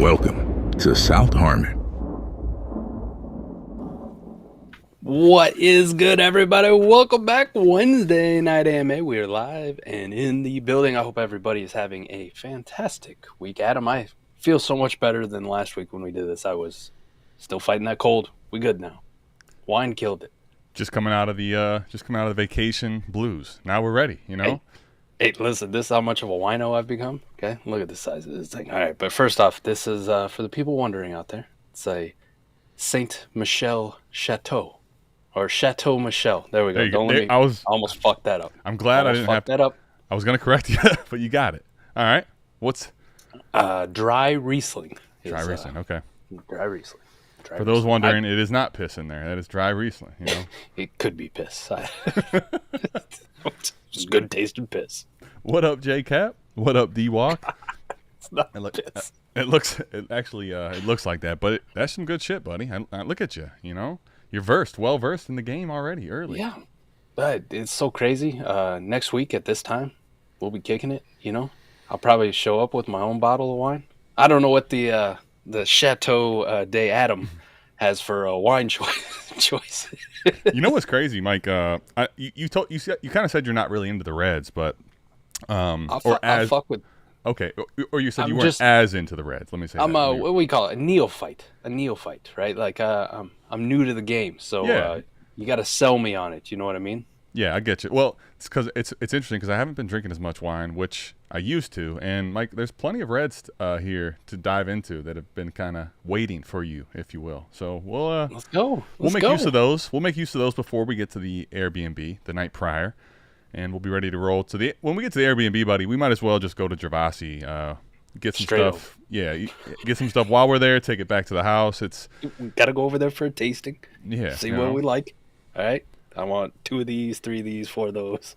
Welcome to South Harmon. What is good, everybody? Welcome back. Wednesday night AMA. We are live and in the building. I hope everybody is having a fantastic week. Adam, I feel so much better than last week when we did this. I was still fighting that cold. We good now. Wine killed it. Just coming out of the vacation blues. Now we're ready, you know? Hey, listen, this is how much of a wino I've become. Okay, look at the size of this thing. All right, but first off, this is for the people wondering out there. It's a Saint Michel Chateau. Or Chateau Michel. There we go. I almost fucked that up. I'm glad I didn't have that up. I was going to correct you, but you got it. All right. What's dry Riesling? Dry Riesling, okay. Dry Riesling. For those wondering, it is not piss in there. That is dry Riesling, you know. It could be piss. It's good tasting piss. What up, J-Cap? What up, D-Walk? It's not piss. It looks like that, but that's some good shit, buddy. I look at you, you know. You're well versed in the game already early. Yeah, but it's so crazy. Next week at this time, we'll be kicking it. You know, I'll probably show up with my own bottle of wine. I don't know what the Chateau de Adam has for wine choice. You know what's crazy, Mike? You kind of said you're not really into the Reds, but I'll fuck with. Okay, or you said you weren't as into the Reds. Let me say I'm what do we call it? A neophyte, right? Like I'm new to the game, so you got to sell me on it. You know what I mean? Yeah, I get you. Well, it's because it's interesting because I haven't been drinking as much wine, which I used to, and Mike, there's plenty of Reds here to dive into that have been kind of waiting for you, if you will. So we'll let's go. We'll make use of those. We'll make use of those before we get to the Airbnb the night prior. And we'll be ready to roll when we get to the Airbnb, buddy. We might as well just go to Gervasi, get some Straight stuff. over. Yeah, get some stuff while we're there. Take it back to the house. We gotta go over there for a tasting. Yeah, see what we like. All right, I want 2 of these, 3 of these, 4 of those.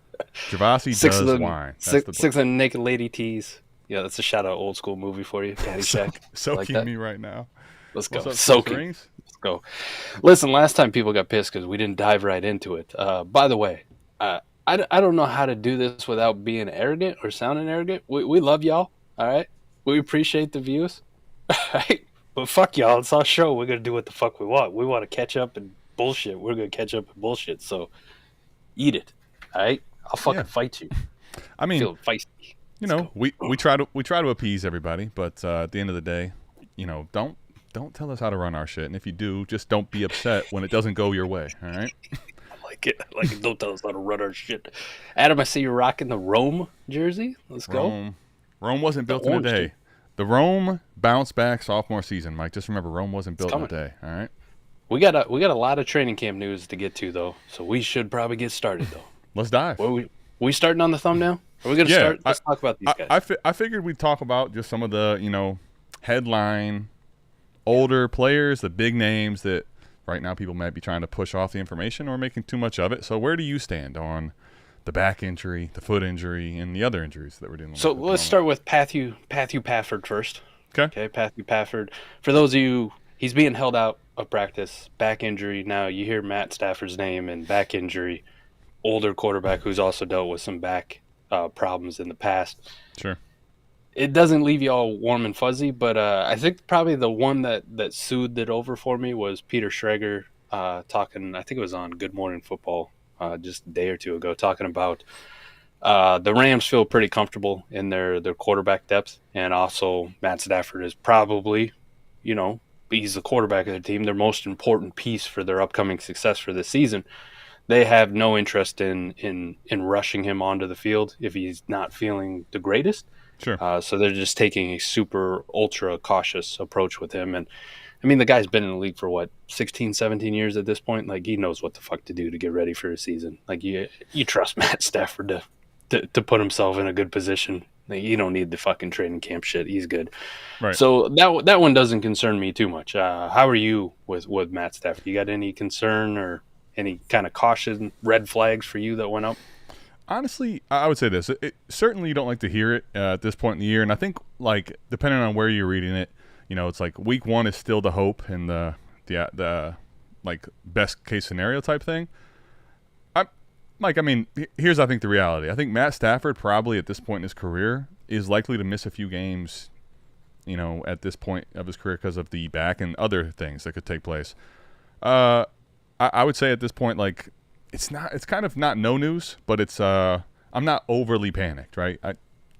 Gervasi six does of them, wine. Six of them naked lady teas. Yeah, that's a shout out old school movie for you, Caddyshack. Soaking like me right now. Let's go. Up, soaking. Let's go. Listen, last time people got pissed because we didn't dive right into it. By the way, I don't know how to do this without being arrogant or sounding arrogant. We love y'all, all right? We appreciate the views, all right? But fuck y'all. It's our show. We're going to do what the fuck we want. We want to catch up and bullshit. We're going to catch up and bullshit. So eat it, all right? I'll fucking fight you. I mean, feel feisty. You know, we try to appease everybody, but at the end of the day, you know, don't tell us how to run our shit. And if you do, just don't be upset when it doesn't go your way, all right? I like it. Don't tell us how to run our shit. Adam, I see you're rocking the Rome jersey. Let's go. Rome wasn't built in a day. The Rome bounced back sophomore season, Mike. Just remember, Rome wasn't built in a day. All right. We got a lot of training camp news to get to though, so we should probably get started though. Let's dive. We starting on the thumbnail? Are we gonna start? Let's talk about these guys. I figured we'd talk about just some of the headline older players, the big names that. Right now, people might be trying to push off the information or making too much of it. So where do you stand on the back injury, the foot injury, and the other injuries that we're dealing with? So let's start with Matthew Pafford First, Matthew Pafford. For those of you, he's being held out of practice, back injury. Now you hear Matt Stafford's name and back injury, older quarterback who's also dealt with some back problems in the past. Sure. It doesn't leave you all warm and fuzzy, but I think probably the one that soothed it over for me was Peter Schrager talking, I think it was on Good Morning Football just a day or two ago, talking about the Rams feel pretty comfortable in their quarterback depth, and also Matt Stafford is probably, he's the quarterback of their team, their most important piece for their upcoming success for this season. They have no interest in rushing him onto the field if he's not feeling the greatest. Sure. So they're just taking a super ultra cautious approach with him. And I mean, the guy's been in the league for 16, 17 years at this point. Like, he knows what the fuck to do to get ready for a season. Like, you trust Matt Stafford to put himself in a good position. Like, you don't need the fucking training camp shit. He's good. Right. So that one doesn't concern me too much. How are you with Matt Stafford? You got any concern or any kind of caution red flags for you that went up? Honestly, I would say this. Certainly you don't like to hear it at this point in the year. And I think, depending on where you're reading it, it's like week 1 is still the hope and the best case scenario type thing. Here's, I think, the reality. I think Matt Stafford probably at this point in his career is likely to miss a few games at this point of his career because of the back and other things that could take place. I would say at this point, like, it's kind of not no news, but it's I'm not overly panicked, right?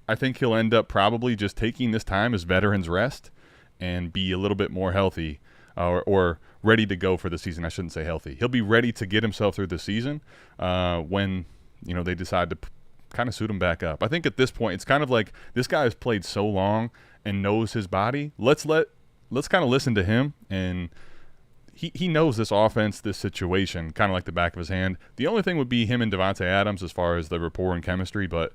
I think he'll end up probably just taking this time as veterans rest and be a little bit more healthy or ready to go for the season. I shouldn't say healthy. He'll be ready to get himself through the season when they decide to kind of suit him back up. I think at this point it's kind of like this guy has played so long and knows his body. Let's kind of listen to him, and he knows this offense, this situation, kind of like the back of his hand. The only thing would be him and Davante Adams as far as the rapport and chemistry, but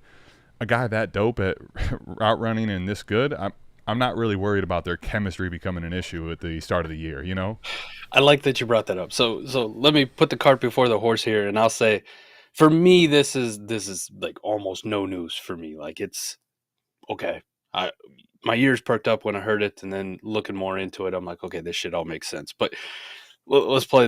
a guy that dope at route running and this good, I'm not really worried about their chemistry becoming an issue at the start of the year, I like that you brought that up. So let me put the cart before the horse here, and I'll say, for me, this is like almost no news for me. Like, it's okay. My ears perked up when I heard it, and then looking more into it, I'm like, okay, this shit all makes sense. But let's play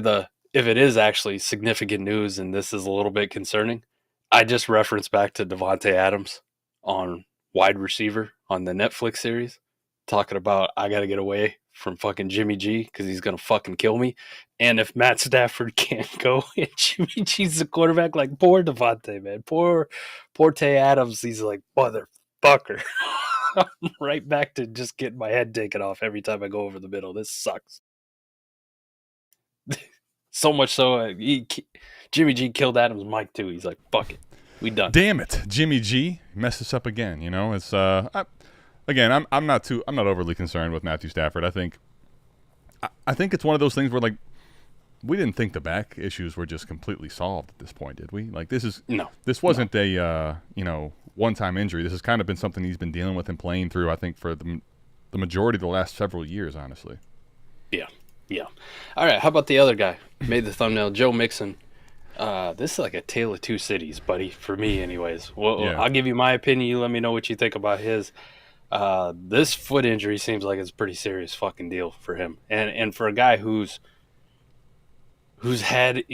if it is actually significant news and this is a little bit concerning. I just referenced back to Davante Adams on Wide Receiver on the Netflix series, talking about I got to get away from fucking Jimmy G because he's going to fucking kill me. And if Matt Stafford can't go and Jimmy G's the quarterback, like, poor Davante, man. Poor Tay Adams. He's like, motherfucker. I'm right back to just getting my head taken off every time I go over the middle. This sucks. So much so, Jimmy G killed Adams' mic too. He's like, fuck it. We done. Damn it. Jimmy G messed us up again. It's again, I'm not overly concerned with Matthew Stafford. I think it's one of those things where, like, we didn't think the back issues were just completely solved at this point, did we? Like, this wasn't a one-time injury. This has kind of been something he's been dealing with and playing through, I think, for the majority of the last several years, honestly. Yeah. All right, how about the other guy? Made the thumbnail, Joe Mixon. This is like a tale of two cities, buddy, for me anyways. Well, yeah. I'll give you my opinion. You let me know what you think about his. This foot injury seems like it's a pretty serious fucking deal for him. And for a guy who's had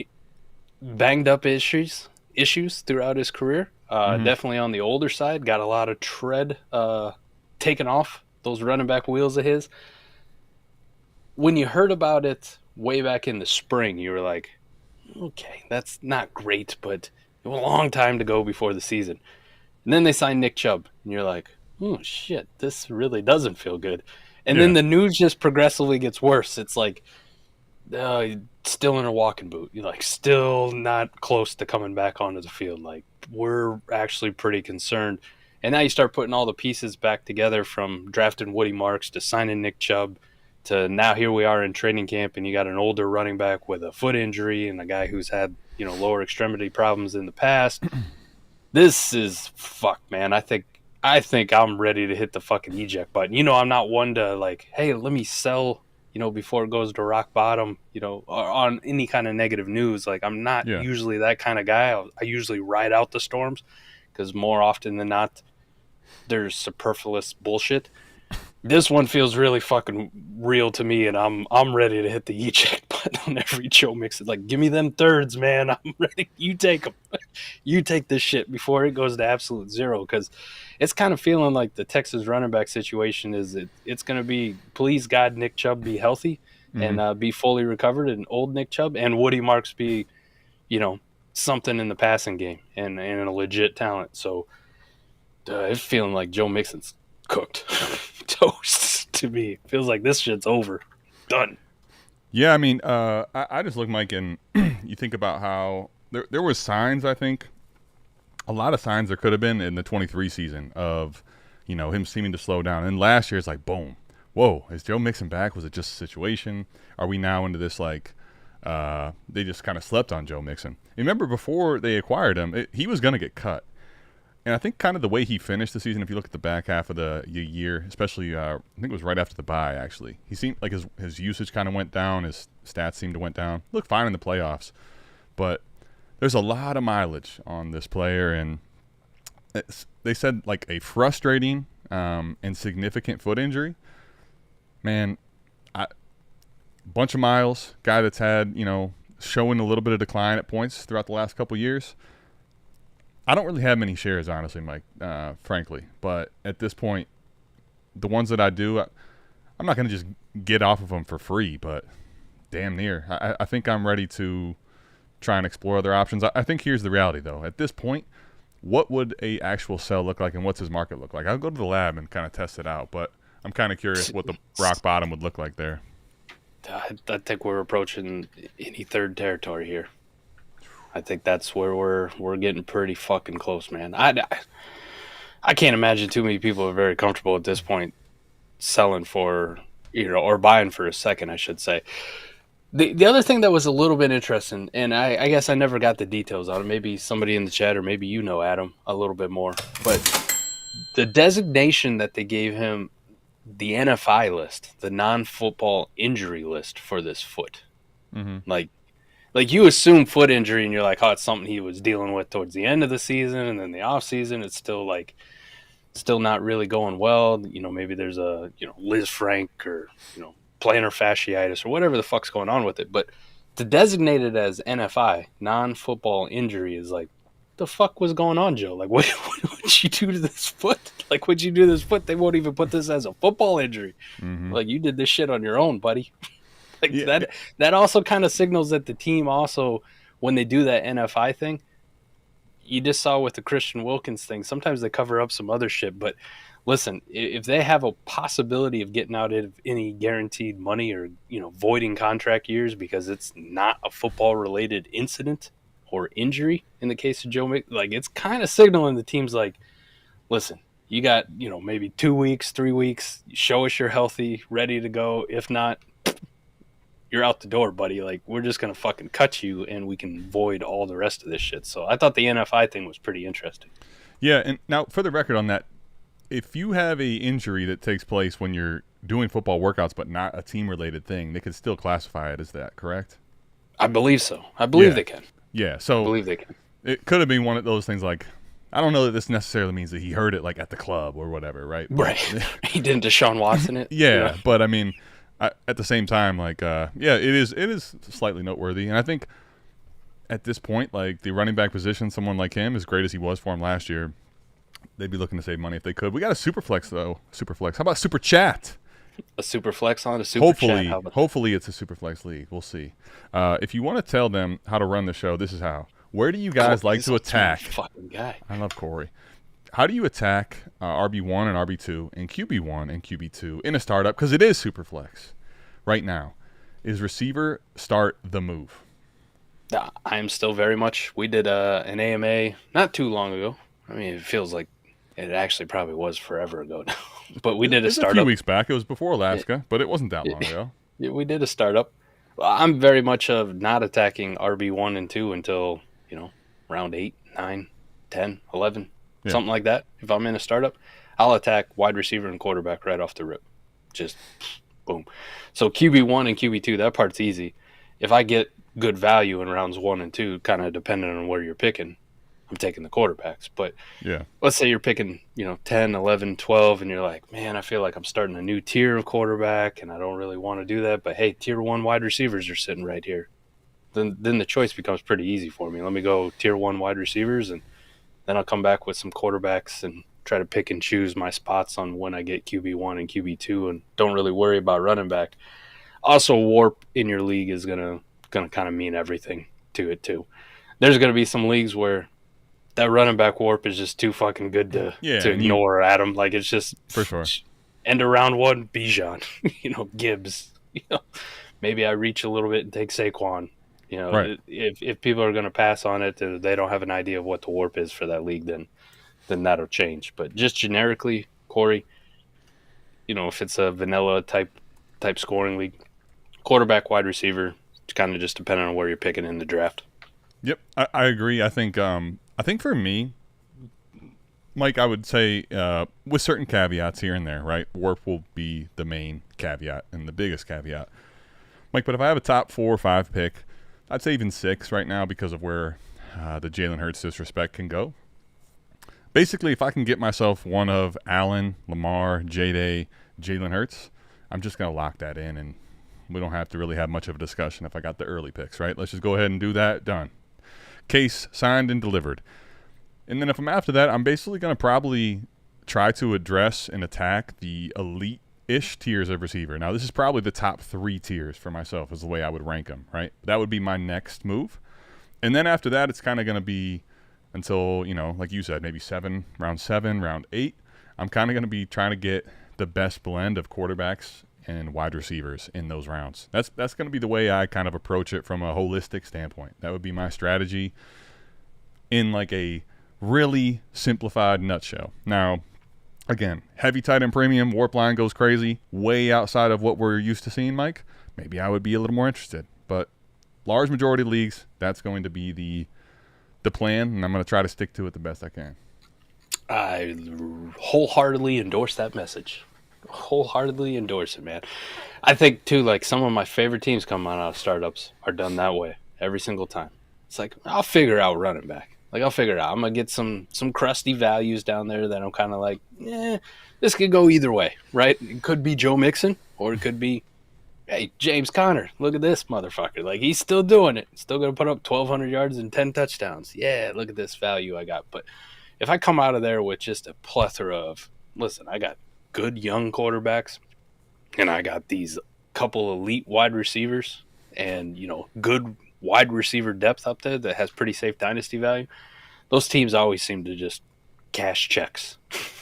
banged up issues throughout his career, definitely on the older side, got a lot of tread taken off those running back wheels of his. When you heard about it way back in the spring, you were like, okay, that's not great, but it was a long time to go before the season. And then they signed Nick Chubb, and you're like, oh, shit, this really doesn't feel good. And then the news just progressively gets worse. It's like, still in a walking boot. You're like, still not close to coming back onto the field. Like, we're actually pretty concerned. And now you start putting all the pieces back together, from drafting Woody Marks to signing Nick Chubb to now here we are in training camp, and you got an older running back with a foot injury and a guy who's had, lower extremity problems in the past. This is fuck, man. I think I'm ready to hit the fucking eject button. I'm not one to like, hey, let me sell, before it goes to rock bottom, on any kind of negative news. Like, I'm not usually that kind of guy. I usually ride out the storms because more often than not, there's superfluous bullshit. This one feels really fucking real to me, and I'm ready to hit the eject button on every Joe Mixon. Like, give me them thirds, man. I'm ready. You take them. You take this shit before it goes to absolute zero, because it's kind of feeling like the Texas running back situation is it's going to be, please God, Nick Chubb be healthy and be fully recovered, and old Nick Chubb and Woody Marks be, something in the passing game and a legit talent. So it's feeling like Joe Mixon's cooked. Toast to me. It feels like this shit's over. Done. Yeah, I mean, I just look, Mike, and you think about how there was signs, I think, a lot of signs there could have been in the 23 season of, him seeming to slow down. And last year it's like, boom, whoa, is Joe Mixon back? Was it just a situation? Are we now into this, like, they just kind of slept on Joe Mixon? Remember, before they acquired him, he was going to get cut. And I think kind of the way he finished the season, if you look at the back half of the year, especially I think it was right after the bye, actually. He seemed like his usage kind of went down. His stats seemed to went down. He looked fine in the playoffs. But there's a lot of mileage on this player. And they said, like, a frustrating and significant foot injury. Man, bunch of miles, guy that's had, showing a little bit of decline at points throughout the last couple years. I don't really have many shares, honestly, Mike, frankly. But at this point, the ones that I do, I'm not going to just get off of them for free, but damn near. I think I'm ready to try and explore other options. I think here's the reality, though. At this point, what would a actual sell look like, and what's his market look like? I'll go to the lab and kind of test it out, but I'm kind of curious what the rock bottom would look like there. I think we're approaching any third territory here. I think that's where we're getting pretty fucking close, man. I can't imagine too many people are very comfortable at this point selling for, or buying for a second, I should say. The other thing that was a little bit interesting, and I guess I never got the details on it. Maybe somebody in the chat, or maybe Adam, a little bit more. But the designation that they gave him, the NFI list, the non-football injury list for this foot. Mm-hmm. Like you assume foot injury, and you're like, oh, it's something he was dealing with towards the end of the season, and then the off season, it's still not really going well. Maybe there's a Liz Frank, or plantar fasciitis, or whatever the fuck's going on with it. But to designate it as NFI, non-football injury, is like, the fuck was going on, Joe? Like, what you do to this foot? Like, what'd you do to this foot? They won't even put this as a football injury. Mm-hmm. Like, you did this shit on your own, buddy. That also kind of signals that the team also, when they do that NFI thing, you just saw with the Christian Wilkins thing, sometimes they cover up some other shit. But listen, if they have a possibility of getting out of any guaranteed money, or voiding contract years because it's not a football-related incident or injury in the case of Joe Mixon, like, it's kind of signaling the team's like, listen, you got maybe 2 weeks, 3 weeks, show us you're healthy, ready to go. If not, you're out the door, buddy. Like, we're just gonna fucking cut you, and we can void all the rest of this shit. So I thought the NFI thing was pretty interesting. Yeah, and now for the record on that, if you have a injury that takes place when you're doing football workouts but not a team-related thing, they could still classify it as that, correct? I believe so. I believe they can. Yeah, so I believe they can. It could have been one of those things like, I don't know that this necessarily means that he heard it like at the club or whatever, right? Right. He didn't Deshaun Watson it. Yeah, but I mean, at the same time, like, it is slightly noteworthy. And I think at this point, like, the running back position, someone like him, as great as he was for him last year, they'd be looking to save money if they could. We got a super flex, though. Super flex. How about super chat? A super flex on a super chat. Hopefully it's a super flex league. We'll see. If you want to tell them how to run the show, this is how. Where do you guys like to attack? Fucking guy. I love Corey. How do you attack RB1 and RB2 and QB1 and QB2 in a startup? Because it is super flex right now. Is receiver start the move? I'm still very much. We did an AMA not too long ago. I mean, it feels like it actually probably was forever ago now. But we did a startup. A few weeks back. It was before Alaska, but it wasn't that long ago. Yeah, we did a startup. I'm very much of not attacking RB1 and 2 until, round 8, 9, 10, 11, something like that. If I'm in a startup, I'll attack wide receiver and quarterback right off the rip. Just boom. So QB1 and QB2, that part's easy. If I get good value in rounds 1 and 2, kind of depending on where you're picking, I'm taking the quarterbacks. But let's say you're picking, 10, 11, 12, and you're like, man, I feel like I'm starting a new tier of quarterback, and I don't really want to do that. But, hey, tier 1 wide receivers are sitting right here. Then the choice becomes pretty easy for me. Let me go tier 1 wide receivers, and then I'll come back with some quarterbacks and try to pick and choose my spots on when I get QB1 and QB2, and don't really worry about running back. Also, warp in your league is gonna kind of mean everything to it, too. There's going to be some leagues where that running back warp is just too fucking good to ignore, Adam. Like, it's just for sure. End of round 1, Bijan, Gibbs. Maybe I reach a little bit and take Saquon. Right. If people are going to pass on it, they don't have an idea of what the warp is for that league, then that'll change. But just generically, Corey, if it's a vanilla type scoring league, quarterback, wide receiver, it's kind of just depending on where you're picking in the draft. Yep, I agree. I think for me, Mike, I would say with certain caveats here and there, right? Warp will be the main caveat and the biggest caveat. Mike, but if I have a top 4 or 5 pick, I'd say even 6 right now because of where the Jalen Hurts disrespect can go. Basically, if I can get myself one of Allen, Lamar, J-Day, Jalen Hurts, I'm just going to lock that in, and we don't have to really have much of a discussion if I got the early picks, right? Let's just go ahead and do that. Done. Case signed and delivered. And then if I'm after that, I'm basically going to probably try to address and attack the elite-ish tiers of receiver. Now, this is probably the top 3 tiers for myself is the way I would rank them, right? That would be my next move. And then after that, it's kind of going to be until, like you said, maybe round 7, round 8. I'm kind of going to be trying to get the best blend of quarterbacks and wide receivers in those rounds. That's going to be the way I kind of approach it from a holistic standpoint. That would be my strategy in like a really simplified nutshell. Now, again, heavy tight end premium, warp line goes crazy, way outside of what we're used to seeing, Mike. Maybe I would be a little more interested. But large majority of leagues, that's going to be the plan, and I'm going to try to stick to it the best I can. I wholeheartedly endorse that message. Wholeheartedly endorse it, man. I think, too, like some of my favorite teams coming out of startups are done that way every single time. It's like, I'll figure out running back. Like, I'll figure it out. I'm going to get some crusty values down there that I'm kind of like, this could go either way, right? It could be Joe Mixon, or it could be, hey, James Conner. Look at this motherfucker. Like, he's still doing it. Still going to put up 1,200 yards and 10 touchdowns. Yeah, look at this value I got. But if I come out of there with just a plethora of, listen, I got good young quarterbacks, and I got these couple elite wide receivers and, good wide receiver depth up there that has pretty safe dynasty value, those teams always seem to just cash checks.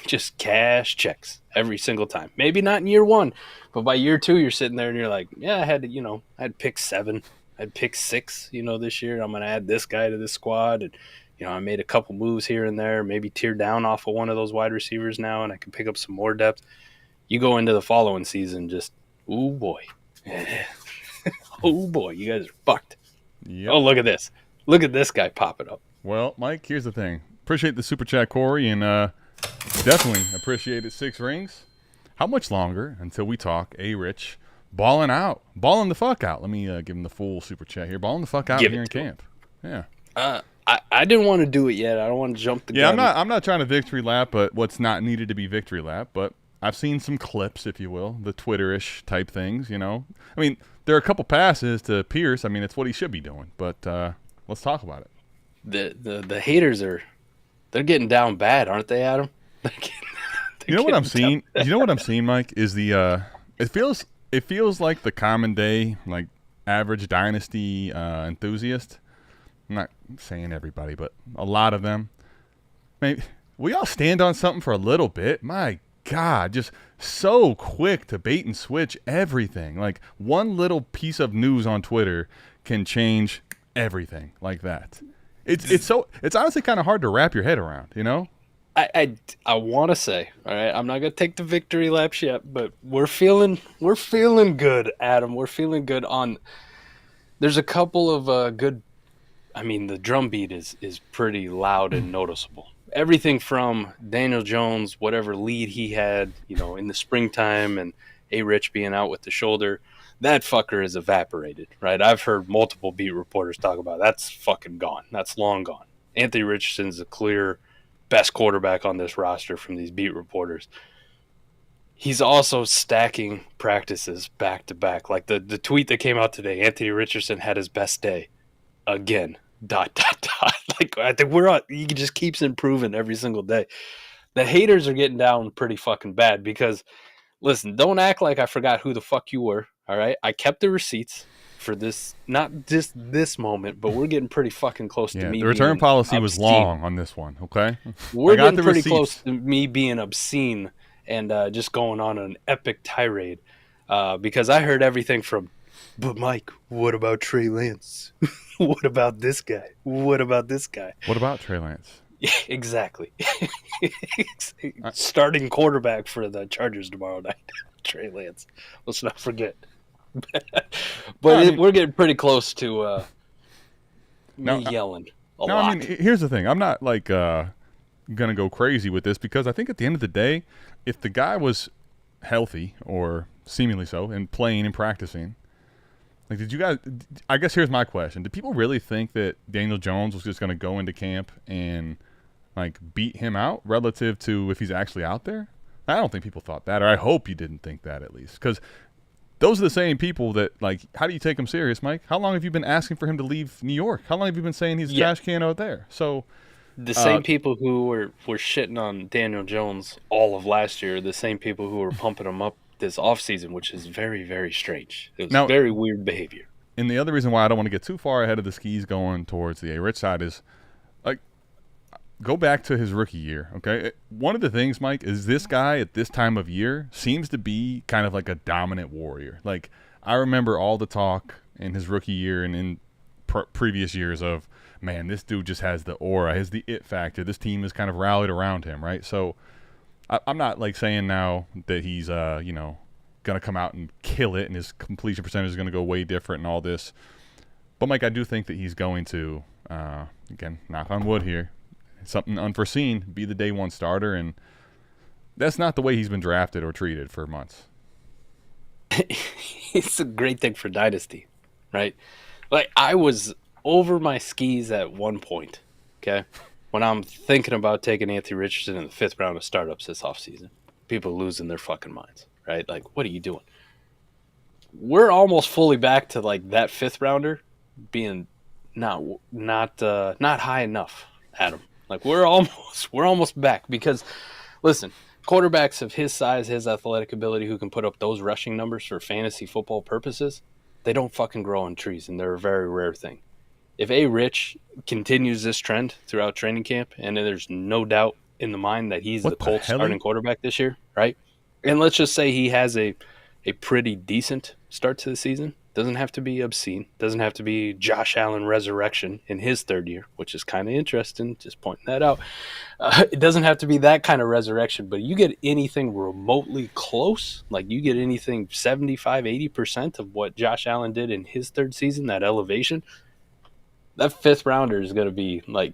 Just cash checks every single time. Maybe not in year 1, but by year 2, you're sitting there and you're like, yeah, I had pick 7. I'd pick 6, this year. I'm going to add this guy to this squad. And, I made a couple moves here and there, maybe tear down off of one of those wide receivers now, and I can pick up some more depth. You go into the following season just, oh, boy. Oh, boy, you guys are fucked. Yep. Oh, look at this. Look at this guy popping up. Well, Mike, here's the thing. Appreciate the super chat, Corey, and definitely appreciate it. 6 rings. How much longer until we talk A-Rich balling the fuck out? Let me give him the full super chat here. Balling the fuck out here in camp. Yeah. I didn't want to do it yet. I don't want to jump the gun. Yeah, I'm not trying to victory lap, but what's not needed to be victory lap. But I've seen some clips, if you will, the Twitter-ish type things. I mean, there are a couple passes to Pierce. I mean, it's what he should be doing. But let's talk about it. The haters they're getting down bad, aren't they, Adam? You know what I'm seeing? You know what I'm seeing, Mike? Is the it feels like the common day, like average dynasty enthusiast. I'm not saying everybody, but a lot of them. Maybe we all stand on something for a little bit. My God, just so quick to bait and switch everything. Like one little piece of news on Twitter can change everything like that. It's honestly kind of hard to wrap your head around, I want to say, all right, I'm not gonna take the victory laps yet, but we're feeling good, Adam. We're feeling good on. There's a couple of good. I mean, the drum beat is pretty loud and noticeable. Everything from Daniel Jones, whatever lead he had, in the springtime, and A-Rich being out with the shoulder, that fucker is evaporated, right? I've heard multiple beat reporters talk about that's fucking gone. That's long gone. Anthony Richardson's the clear best quarterback on this roster from these beat reporters. He's also stacking practices back to back. Like the tweet that came out today, Anthony Richardson had his best day again. ... Like I think he just keeps improving every single day. The haters are getting down pretty fucking bad because, listen, don't act like I forgot who the fuck you were. All right, I kept the receipts for this, not just this moment, but we're getting pretty fucking close to me. The return policy obscene. was long on this one. Okay, we're getting pretty close to me being obscene and just going on an epic tirade because I heard everything from. But, Mike, what about Trey Lance? What about this guy? What about this guy? What about Trey Lance? Yeah, exactly. Starting quarterback for the Chargers tomorrow night, Trey Lance. Let's not forget. We're getting pretty close to me yelling a lot. I mean, here's the thing. I'm not, like, going to go crazy with this because I think at the end of the day, if the guy was healthy or seemingly so and playing and practicing, like, did you guys – I guess here's my question. Did people really think that Daniel Jones was just going to go into camp and, like, beat him out relative to if he's actually out there? I don't think people thought that, or I hope you didn't think that at least. Because those are the same people that, like, how do you take him serious, Mike? How long have you been asking for him to leave New York? How long have you been saying he's a trash can out there? So The same people who were shitting on Daniel Jones all of last year, the same people who were pumping him up this offseason, which is very, very strange. It was very weird behavior. And the other reason why I don't want to get too far ahead of the skis going towards the A-Rich side is, like, go back to his rookie year, okay? One of the things, Mike, is this guy at this time of year seems to be kind of like a dominant warrior. Like, I remember all the talk in his rookie year and in previous years of, man, this dude just has the aura, has the it factor. This team is kind of rallied around him, right? So I'm not like saying now that he's, going to come out and kill it and his completion percentage is going to go way different and all this. But, Mike, I do think that he's going to, again, knock on wood here, something unforeseen, be the day one starter. And that's not the way he's been drafted or treated for months. It's a great thing for Dynasty, right? Like, I was over my skis at one point, okay, when I'm thinking about taking Anthony Richardson in the 5th round of startups this offseason. People losing their fucking minds, right? Like, what are you doing? We're almost fully back to, like, that 5th rounder being not high enough, Adam. Like, we're almost back because, listen, quarterbacks of his size, his athletic ability, who can put up those rushing numbers for fantasy football purposes, they don't fucking grow on trees, and they're a very rare thing. If A-Rich continues this trend throughout training camp, and there's no doubt in the mind that he's the Colts starting quarterback this year, right? And let's just say he has a pretty decent start to the season. Doesn't have to be obscene. Doesn't have to be Josh Allen resurrection in his 3rd year, which is kind of interesting, just pointing that out. It doesn't have to be that kind of resurrection, but you get anything remotely close, like you get anything 75, 80% of what Josh Allen did in his 3rd season, that elevation, that 5th rounder is going to be like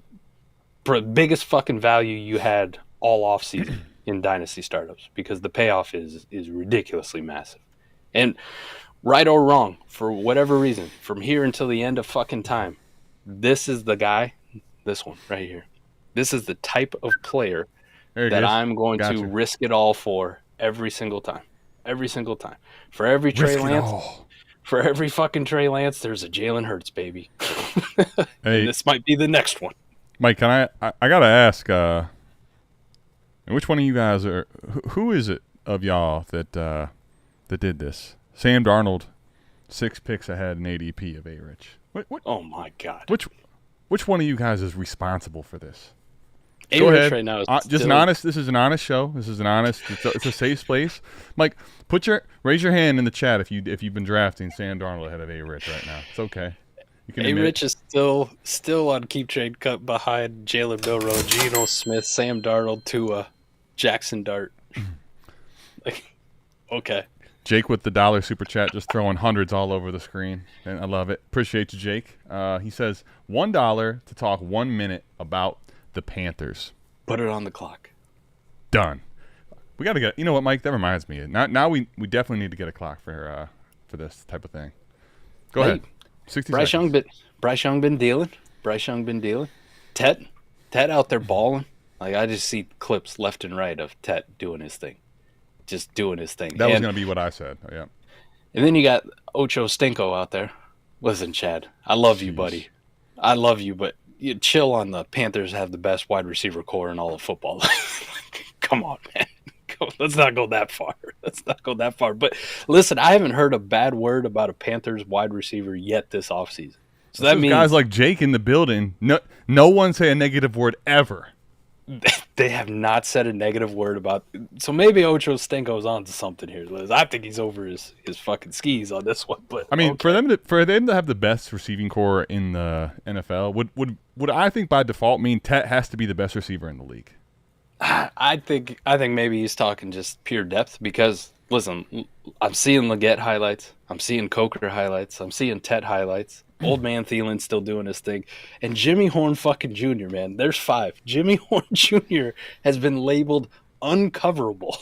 the biggest fucking value you had all offseason in Dynasty startups because the payoff is ridiculously massive. And right or wrong, for whatever reason, from here until the end of fucking time, this is the guy, this one right here. This is the type of player that I'm going to risk it all for every single time. Every single time. For every Trey Lance, for every fucking Trey Lance, there's a Jalen Hurts, baby. Hey, this might be the next one. Mike, can I gotta ask, which one of you guys are, who is it of y'all that did this? Sam Darnold, 6 picks ahead in ADP of A-Rich. What? Oh my God! Which one of you guys is responsible for this? Go ahead. Right now is just an honest. This is an honest show. This is an honest. It's a safe space. Mike, raise your hand in the chat if you've been drafting Sam Darnold ahead of A-Rich right now. It's okay. A-Rich is still on keep trade cut behind Jalen Milroe, Geno Smith, Sam Darnold, Tua, Jackson Dart. Like, okay. Jake with the $1 super chat, just throwing hundreds all over the screen, and I love it. Appreciate you, Jake. He says $1 to talk 1 minute about the Panthers. Put it on the clock. Done. We got to get. You know what, Mike? That reminds me. Now we definitely need to get a clock for this type of thing. Go ahead. 60 Bryce seconds. Bryce Young been dealing. Tet out there balling. Like, I just see clips left and right of Tet doing his thing. Just doing his thing. That was going to be what I said. Oh, yeah. And then you got Ocho Stinko out there. Listen, Chad, I love you, buddy. I love you, but you chill on the Panthers have the best wide receiver core in all of football. Come on, man. Let's not go that far. But listen, I haven't heard a bad word about a Panthers wide receiver yet this offseason. So that means guys like Jake in the building. No one say a negative word ever. They have not said a negative word about. So maybe Ocho Stinko's on to something here, Liz. I think he's over his fucking skis on this one. But I mean, for them to have the best receiving core in the NFL would I think by default mean Tet has to be the best receiver in the league. I think maybe he's talking just pure depth because listen, I'm seeing Leggett highlights, I'm seeing Coker highlights, I'm seeing Tet highlights. Old man Thielen's still doing his thing. And Jimmy Horn fucking Jr., man. There's 5. Jimmy Horn Jr. has been labeled uncoverable.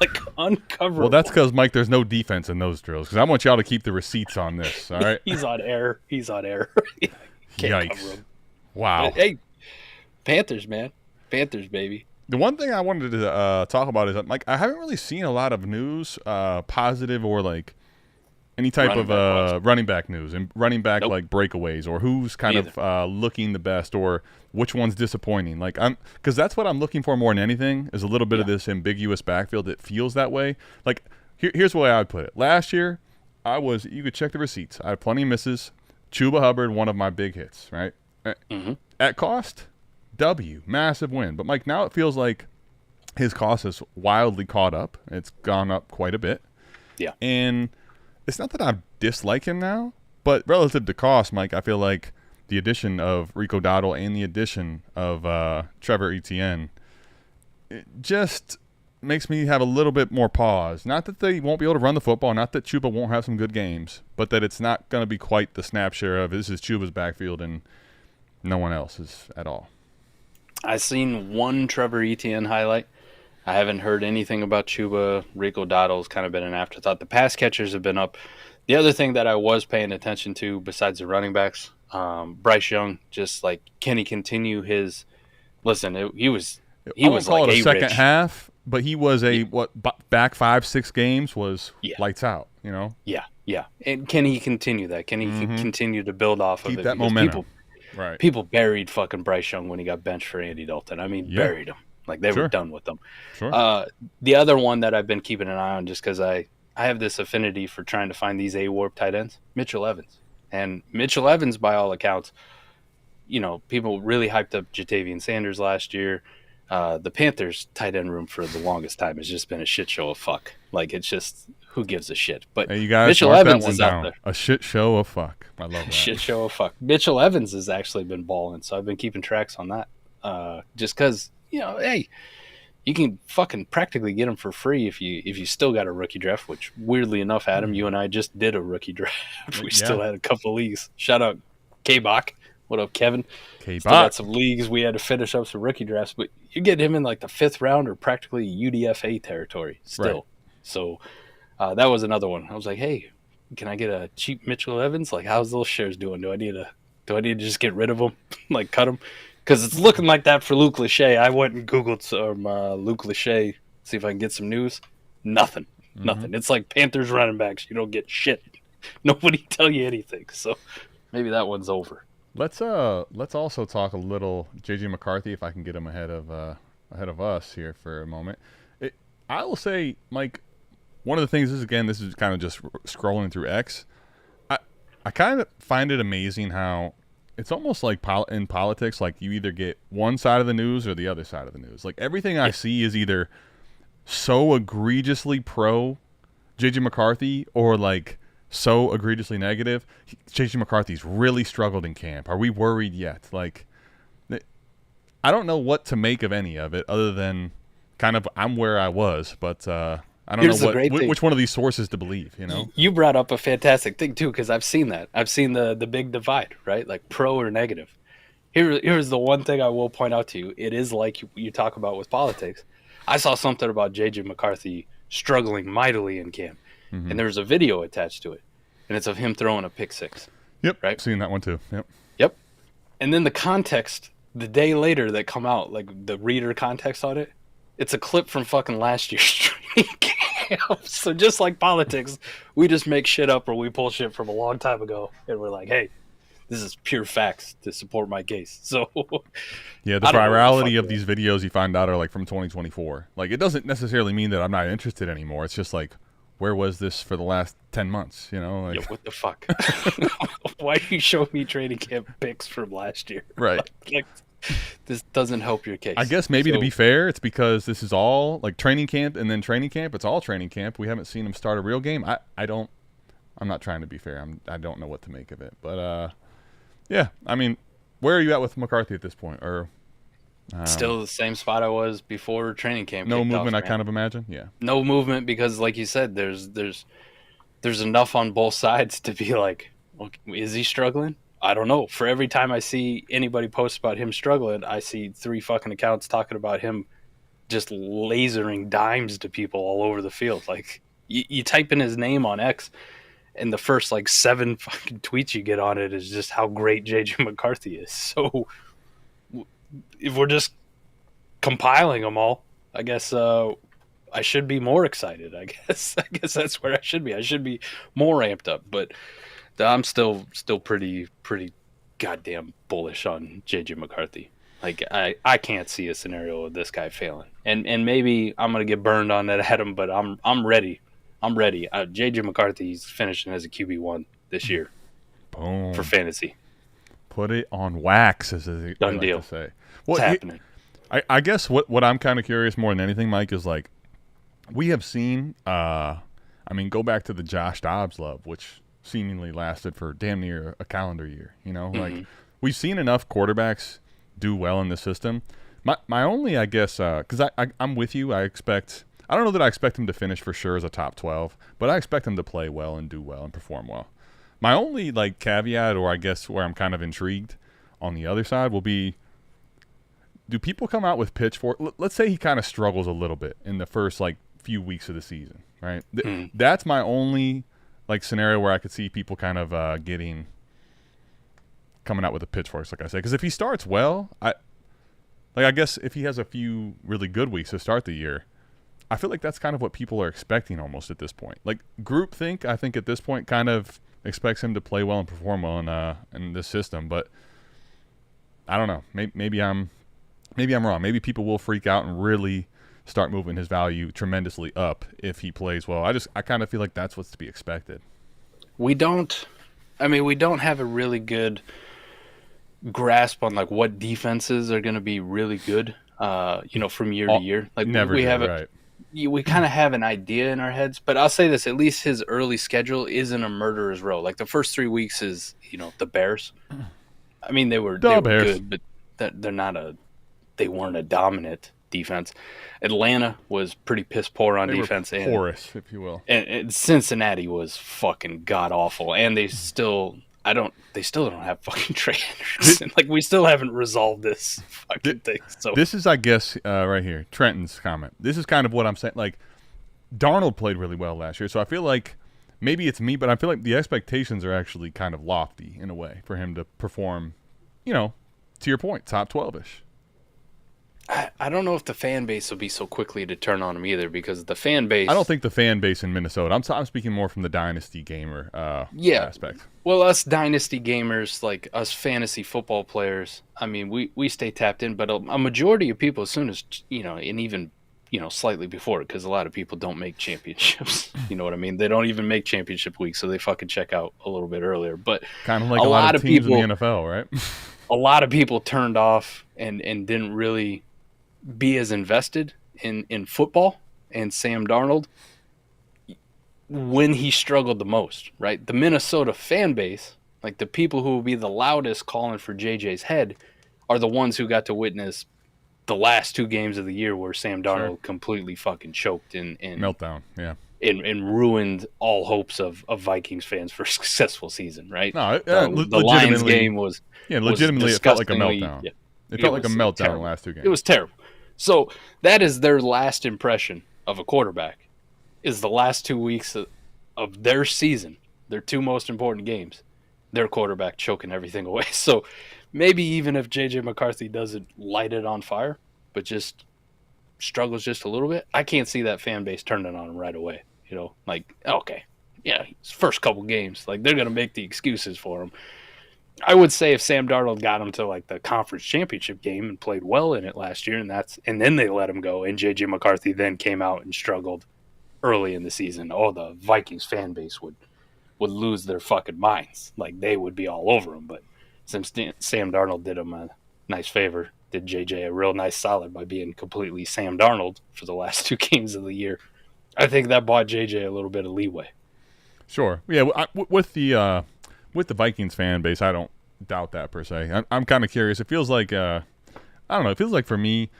Like, uncoverable. Well, that's because, Mike, there's no defense in those drills. Because I want y'all to keep the receipts on this, all right? He's on air. Yikes. Wow. But, hey, Panthers, man. Panthers, baby. The one thing I wanted to talk about is, like, I haven't really seen a lot of news, positive or, like, any type running of back running back news and running back Nope. like breakaways or who's kind of looking the best or which one's disappointing. Like because that's what I'm looking for more than anything is a little bit of this ambiguous backfield that feels that way. Like here's the way I would put it. Last year, you could check the receipts. I had plenty of misses. Chuba Hubbard, one of my big hits, right? At cost, W, massive win. But Mike, now it feels like his cost has wildly caught up. It's gone up quite a bit. Yeah. And it's not that I dislike him now, but relative to cost, Mike, I feel like the addition of Rico Dowdle and the addition of Trevor Etienne, it just makes me have a little bit more pause. Not that they won't be able to run the football, not that Chuba won't have some good games, but that it's not going to be quite the snap share of this is Chuba's backfield and no one else's at all. I've seen one Trevor Etienne highlight. I haven't heard anything about Chuba. Rico Dowdle's kind of been an afterthought. The pass catchers have been up. The other thing that I was paying attention to besides the running backs, Bryce Young, just like, can he continue his – listen, he was like a second rich. half, but he was back 5-6 games was lights out, you know? Yeah. And can he continue that? Can he continue to build off of it? Keep that momentum. People buried fucking Bryce Young when he got benched for Andy Dalton. I mean, buried him. Like, they were done with him. Sure. The other one that I've been keeping an eye on just because I have this affinity for trying to find these A-Warp tight ends, Mitchell Evans. And Mitchell Evans, by all accounts, you know, people really hyped up Jatavian Sanders last year. The Panthers tight end room for the longest time has just been a shit show of fuck. Like, it's just, who gives a shit? But hey, you guys Mitchell Evans is out there. A shit show of fuck. I love that. Shit show of fuck. Mitchell Evans has actually been balling, so I've been keeping tracks on that. Just because, you know, hey, you can fucking practically get him for free if you still got a rookie draft, which weirdly enough, Adam, you and I just did a rookie draft. We still had a couple leagues. Shout out K-Bach. What up, Kevin? K-Bach. Still got some leagues. We had to finish up some rookie drafts, but you get him in like the 5th round or practically UDFA territory still. Right. So that was another one. I was like, hey, can I get a cheap Mitchell Evans? Like, how's those shares doing? Do I need to just get rid of them? Like, cut them? Because it's looking like that for Luke Lachey. I went and Googled some Luke Lachey, see if I can get some news. Nothing. It's like Panthers running backs. You don't get shit. Nobody tell you anything. So maybe that one's over. Let's also talk a little JJ McCarthy if I can get him ahead of us here for a moment. I will say, Mike, one of the things is this is kind of just scrolling through X. I kind of find it amazing how it's almost like in politics, like you either get one side of the news or the other side of the news. Like everything I see is either so egregiously pro JJ McCarthy or like so egregiously negative. JJ McCarthy's really struggled in camp. Are we worried yet? Like, I don't know what to make of any of it other than kind of I'm where I was, but I don't know which one of these sources to believe, you know? You brought up a fantastic thing, too, because I've seen that. I've seen the big divide, right? Like pro or negative. Here's the one thing I will point out to you. It is like you talk about with politics. I saw something about J.J. McCarthy struggling mightily in camp, and there's a video attached to it, and it's of him throwing a pick six. Yep, right? I've seen that one, too. Yep. And then the context, the day later that come out, like the reader context on it, it's a clip from fucking last year's training camp. So just like politics, we just make shit up or we pull shit from a long time ago, and we're like, hey, this is pure facts to support my case. So yeah, the virality of these videos you find out are like from 2024. Like, it doesn't necessarily mean that I'm not interested anymore. It's just like, where was this for the last 10 months, you know? Like, yeah, what the fuck? Why do you show me training camp pics from last year? Right. Like, this doesn't help your case. I guess maybe to be fair, it's because this is all like training camp and then training camp. It's all training camp. We haven't seen him start a real game. I'm not trying to be fair. I don't know what to make of it. But yeah, I mean, where are you at with McCarthy at this point? Or still the same spot I was before training camp. No movement, I kind of imagine. Yeah. No movement because, like you said, there's enough on both sides to be like, well, is he struggling? I don't know. For every time I see anybody post about him struggling, I see 3 fucking accounts talking about him just lasering dimes to people all over the field. Like, you type in his name on X, and the first, 7 fucking tweets you get on it is just how great J.J. McCarthy is. So, if we're just compiling them all, I guess I should be more excited. I guess that's where I should be. I should be more amped up. But I'm still pretty goddamn bullish on JJ McCarthy. Like I can't see a scenario of this guy failing. And maybe I'm gonna get burned on that Adam, but I'm ready. I'm ready. JJ McCarthy's finishing as a QB1 this year. Boom. For fantasy. Put it on wax, as they Done like deal. to say. What's happening? I guess what I'm kind of curious more than anything, Mike, is like we have seen. Go back to the Josh Dobbs love, which seemingly lasted for damn near a calendar year. Like we've seen enough quarterbacks do well in the system. My only, I guess, because I'm with you. I don't know that I expect him to finish for sure as a top 12, but I expect him to play well and do well and perform well. My only caveat, or I guess where I'm kind of intrigued on the other side, will be: do people come out with pitchfork? Let's say he kind of struggles a little bit in the first few weeks of the season, right? That's my only scenario where I could see people kind of coming out with the pitchforks, like I said. Because if he starts well, I guess if he has a few really good weeks to start the year, I feel like that's kind of what people are expecting almost at this point. Groupthink, I think at this point kind of expects him to play well and perform well in this system, but I don't know. Maybe I'm wrong. Maybe people will freak out and really start moving his value tremendously up if he plays well. I kind of feel like that's what's to be expected. We don't have a really good grasp on what defenses are going to be really good, from year to year. We kind of have an idea in our heads, but I'll say this: at least his early schedule isn't a murderer's row. The first 3 weeks is, the Bears. I mean, they were good, but they weren't a dominant defense. Atlanta was pretty piss poor on defense, and porous, if you will. And Cincinnati was fucking god awful, and they still don't have fucking Trey Hendrickson. We still haven't resolved this fucking thing. So this is, I guess, right here, Trenton's comment. This is kind of what I'm saying. Darnold played really well last year, so I feel like maybe it's me, but I feel like the expectations are actually kind of lofty in a way for him to perform, to your point, top 12-ish. I don't know if the fan base will be so quickly to turn on him either, because the fan base... I don't think the fan base in Minnesota... I'm speaking more from the dynasty gamer aspect. Well, us dynasty gamers, us fantasy football players, I mean, we stay tapped in, but a majority of people, as soon as, and even, slightly before, because a lot of people don't make championships. You know what I mean? They don't even make championship week, so they fucking check out a little bit earlier. But kind of like a lot of teams in the NFL, right? A lot of people turned off and didn't really be as invested in football and Sam Darnold when he struggled the most, right? The Minnesota fan base, the people who will be the loudest calling for JJ's head, are the ones who got to witness the last 2 games of the year where Sam Darnold completely fucking choked and meltdown, yeah, and ruined all hopes of Vikings fans for a successful season, right? No, the Lions game was legitimately it felt like a meltdown. Yeah, it felt like a meltdown in the last 2 games. It was terrible. So that is their last impression of a quarterback, is the last 2 weeks of their season, their 2 most important games, their quarterback choking everything away. So maybe even if J.J. McCarthy doesn't light it on fire, but just struggles just a little bit, I can't see that fan base turning on him right away. Okay, yeah, his first couple games, they're going to make the excuses for him. I would say if Sam Darnold got him to the conference championship game and played well in it last year, and then they let him go, and JJ McCarthy then came out and struggled early in the season, the Vikings fan base would lose their fucking minds. They would be all over him. But since Sam Darnold did him a nice favor, did JJ a real nice solid by being completely Sam Darnold for the last 2 games of the year, I think that bought JJ a little bit of leeway. Sure. Yeah, with the Vikings fan base, I don't doubt that per se. I'm kind of curious. It feels like I don't know. It feels like for me,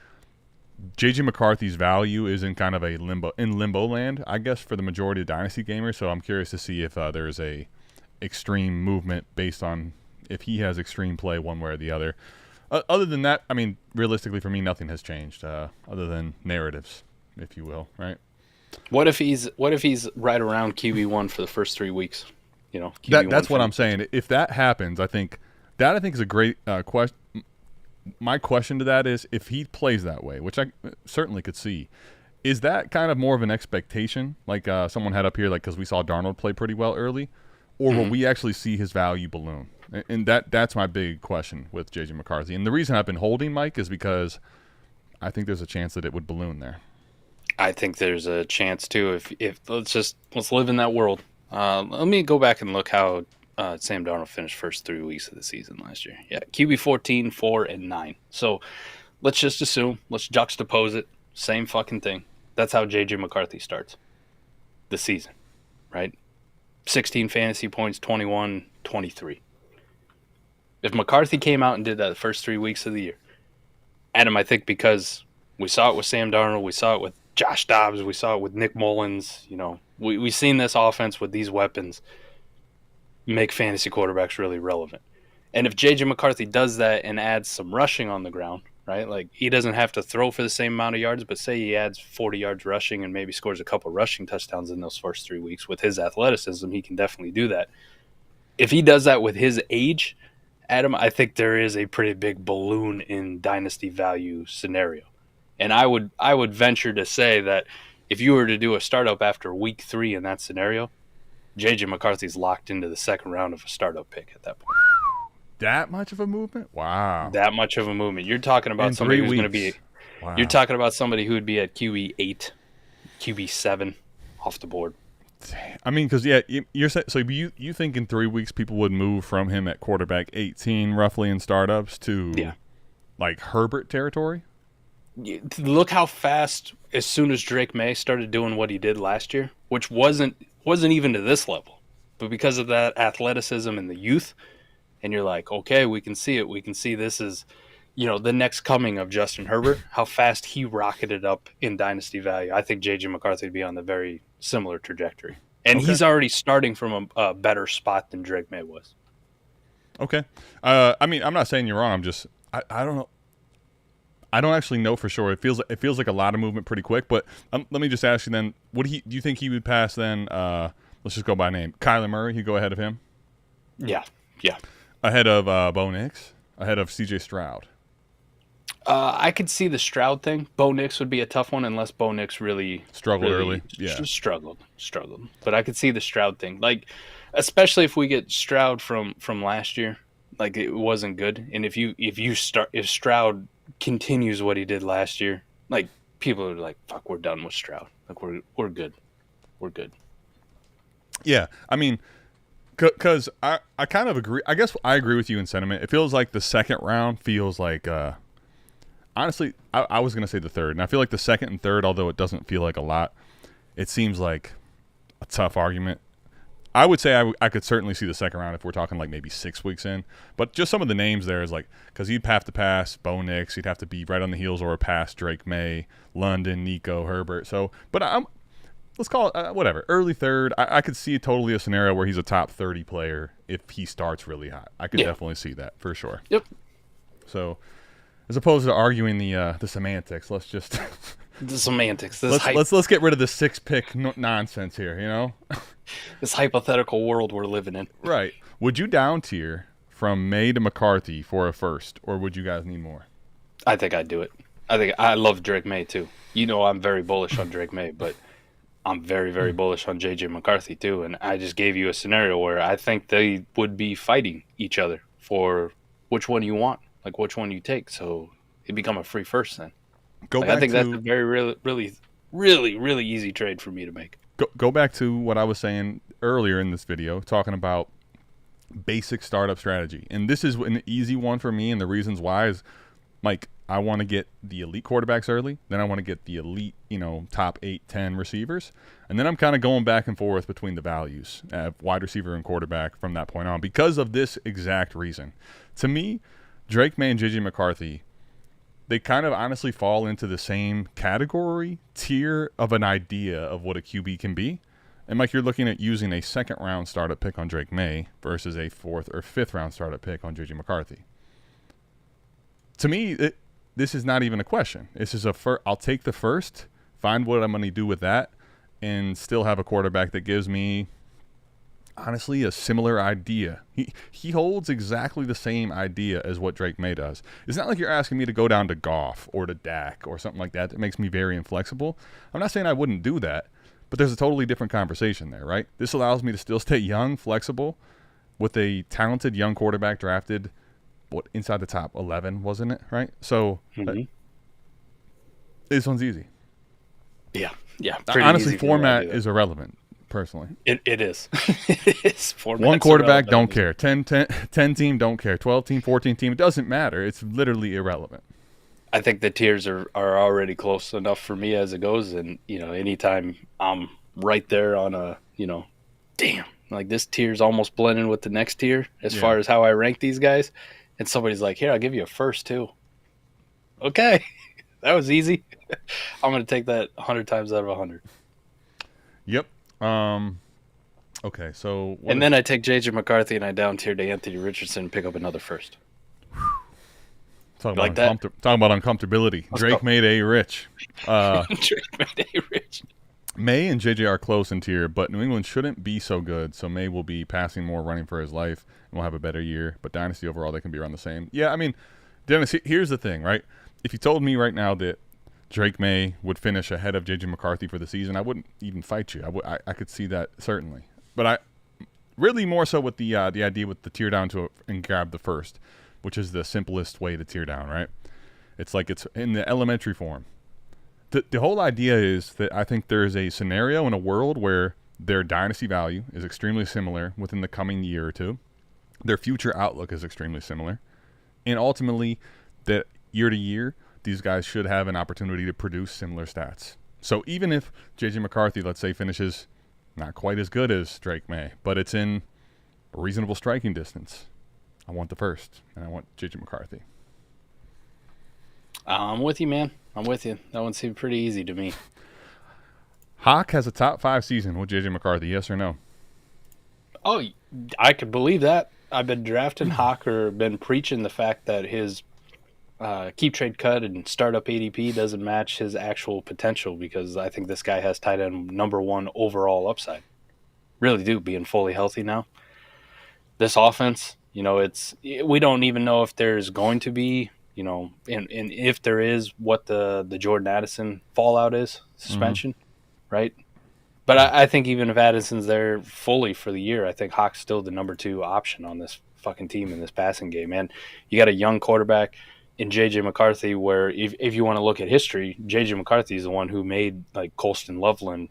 JJ McCarthy's value is in kind of a limbo land, I guess, for the majority of dynasty gamers. So I'm curious to see if there's a extreme movement based on if he has extreme play one way or the other. Other than that, I mean, realistically for me, nothing has changed other than narratives, if you will, right? What if he's right around QB1 for the first 3 weeks? That's what I'm saying. If that happens, I think is a great question. My question to that is, if he plays that way, which I certainly could see, Is that kind of more of an expectation, like someone had up here, like because we saw Darnold play pretty well early, or will we actually see his value balloon? And that's my big question with J.J. McCarthy. And the reason I've been holding Mike is because I think there's a chance that it would balloon there. I think there's a chance too. If let's live in that world. Let me go back and look how Sam Darnold finished first 3 weeks of the season last year. Yeah, QB 14, 4, and 9. So let's just assume, let's juxtapose it. Same fucking thing. That's how J.J. McCarthy starts the season, right? 16 fantasy points, 21, 23. If McCarthy came out and did that the first 3 weeks of the year, Adam, I think because we saw it with Sam Darnold, we saw it with Josh Dobbs, we saw it with Nick Mullins, we've seen this offense with these weapons make fantasy quarterbacks really relevant. And if J.J. McCarthy does that and adds some rushing on the ground, right? Like, he doesn't have to throw for the same amount of yards, but say he adds 40 yards rushing and maybe scores a couple rushing touchdowns in those first 3 weeks. With his athleticism, he can definitely do that. If he does that with his age, Adam, I think there is a pretty big balloon in dynasty value scenario. And I would venture to say that if you were to do a startup after week 3 in that scenario, J.J. McCarthy's locked into the second round of a startup pick at that point. That much of a movement? Wow. That much of a movement. You're talking about somebody who's going to be wow. You're talking about somebody who would be at QB 8, QB 7 off the board. I mean, because you're so you think in 3 weeks people would move from him at quarterback 18 roughly in startups to like Herbert territory? Look how fast, as soon as Drake May started doing what he did last year, which wasn't even to this level, but because of that athleticism and the youth, and you're like, okay, we can see it. We can see this is, the next coming of Justin Herbert, how fast he rocketed up in dynasty value. I think J.J. McCarthy would be on the very similar trajectory. And he's already starting from a better spot than Drake May was. Okay. I mean, I'm not saying you're wrong. I'm just, I don't know. I don't actually know for sure. It feels like a lot of movement pretty quick. But let me just ask you then, do you think he would pass then? Let's just go by name. Kyler Murray, he'd go ahead of him? Yeah. Ahead of Bo Nix? Ahead of C.J. Stroud? I could see the Stroud thing. Bo Nix would be a tough one unless Bo Nix really struggled early. Yeah, struggled. But I could see the Stroud thing, like especially if we get Stroud from last year, like it wasn't good. And if Stroud continues what he did last year, like people are like, "Fuck, we're done with Stroud. Like we're good. Yeah, I mean, because I kind of agree. I guess I agree with you in sentiment. It feels like the second round feels like. Honestly, I was going to say the third, and I feel like the second and third, although it doesn't feel like a lot, it seems like a tough argument. I would say I could certainly see the second round if we're talking like maybe 6 weeks in, but just some of the names there is like, because he'd have to pass Bo Nix, he'd have to be right on the heels or pass Drake May, London, Nico, Herbert. So, but let's call it whatever, early third. I could see totally a scenario where he's a top 30 player if he starts really hot. I could definitely see that for sure. Yep. So, as opposed to arguing the semantics, let's just the semantics. Let's get rid of the 6-pick nonsense here. This hypothetical world we're living in. Right. Would you down tier from May to McCarthy for a first, or would you guys need more? I think I'd do it. I love Drake May too. I'm very bullish on Drake May, but I'm very, very bullish on J.J. McCarthy too. And I just gave you a scenario where I think they would be fighting each other for which one you want. Like which one you take, so it become a free first then. I think that's a very really, really, really easy trade for me to make. Go back to what I was saying earlier in this video, talking about basic startup strategy, and this is an easy one for me. And the reasons why is, Mike, I want to get the elite quarterbacks early, then I want to get the elite, top 8, 10 receivers, and then I'm kind of going back and forth between the values, wide receiver and quarterback from that point on, because of this exact reason. To me, Drake May and J.J. McCarthy, they kind of honestly fall into the same category, tier of an idea of what a QB can be. And, Mike, you're looking at using a second-round startup pick on Drake May versus a fourth- or fifth-round startup pick on J.J. McCarthy. To me, this is not even a question. This is I'll take the first, find what I'm going to do with that, and still have a quarterback that gives me, honestly a similar idea. He holds exactly the same idea as what Drake May does. It's not like you're asking me to go down to Goff or to Dak or something like that makes me very inflexible. I'm not saying I wouldn't do that, but there's a totally different conversation there, right? This allows me to still stay young, flexible, with a talented young quarterback drafted, inside the top 11, wasn't it, right? So this one's easy. Yeah. Honestly, format is irrelevant, personally. It is. It is. One quarterback, don't care. 10 team, don't care. 12 team, 14 team, it doesn't matter. It's literally irrelevant. I think the tiers are already close enough for me as it goes. And, anytime I'm right there on a, damn, like this tier's almost blending with the next tier as far as how I rank these guys. And somebody's like, here, I'll give you a first too. Okay. That was easy. I'm going to take that 100 times out of 100. Yep. Okay, so... then I take J.J. McCarthy and I down tier to Anthony Richardson and pick up another first. Talking about uncomfortability. Drake made a rich. Drake made a rich. May and JJ are close in tier, but New England shouldn't be so good, so May will be passing more, running for his life, and will have a better year. But Dynasty overall, they can be around the same. Yeah, I mean, Dennis, here's the thing, right? If you told me right now that Drake May would finish ahead of JJ McCarthy for the season, I wouldn't even fight you. I could see that, certainly. But I really more so with the idea with the tier down and grab the first, which is the simplest way to tier down, right? It's like it's in the elementary form. The whole idea is that I think there is a scenario in a world where their dynasty value is extremely similar within the coming year or two. Their future outlook is extremely similar. And ultimately, that year to year, these guys should have an opportunity to produce similar stats. So even if J.J. McCarthy, let's say, finishes not quite as good as Drake May, but it's in a reasonable striking distance, I want the first, and I want J.J. McCarthy. I'm with you, man. I'm with you. That one seemed pretty easy to me. Hawk has a top 5 season with J.J. McCarthy, yes or no? Oh, I could believe that. I've been drafting Hawk or been preaching the fact that his keep trade cut and startup ADP doesn't match his actual potential, because I think this guy has tight end number 1 overall upside. Really do, being fully healthy now. This offense, we don't even know if there's going to be, and if there is, what the Jordan Addison fallout is, suspension, right? But I think even if Addison's there fully for the year, I think Hawk's still the number 2 option on this fucking team in this passing game. And you got a young quarterback in J.J. McCarthy, where if you want to look at history, J.J. McCarthy is the one who made Colston Loveland's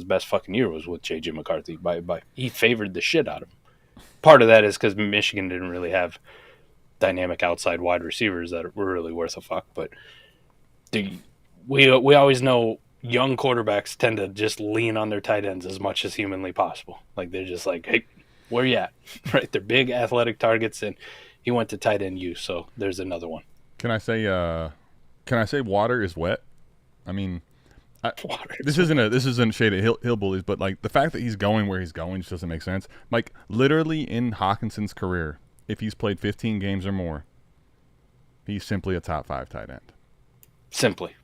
best fucking year was with J.J. McCarthy. He favored the shit out of him. Part of that is because Michigan didn't really have dynamic outside wide receivers that were really worth a fuck. But we always know young quarterbacks tend to just lean on their tight ends as much as humanly possible. Like, they're just like, hey, where you at? Right? They're big athletic targets, and he went to tight end U, so there's another one. Can I say water is wet? I mean, this isn't shade at hillbillies, but the fact that he's going where he's going just doesn't make sense. Literally in Hawkinson's career, if he's played 15 games or more, he's simply a top 5 tight end. Simply.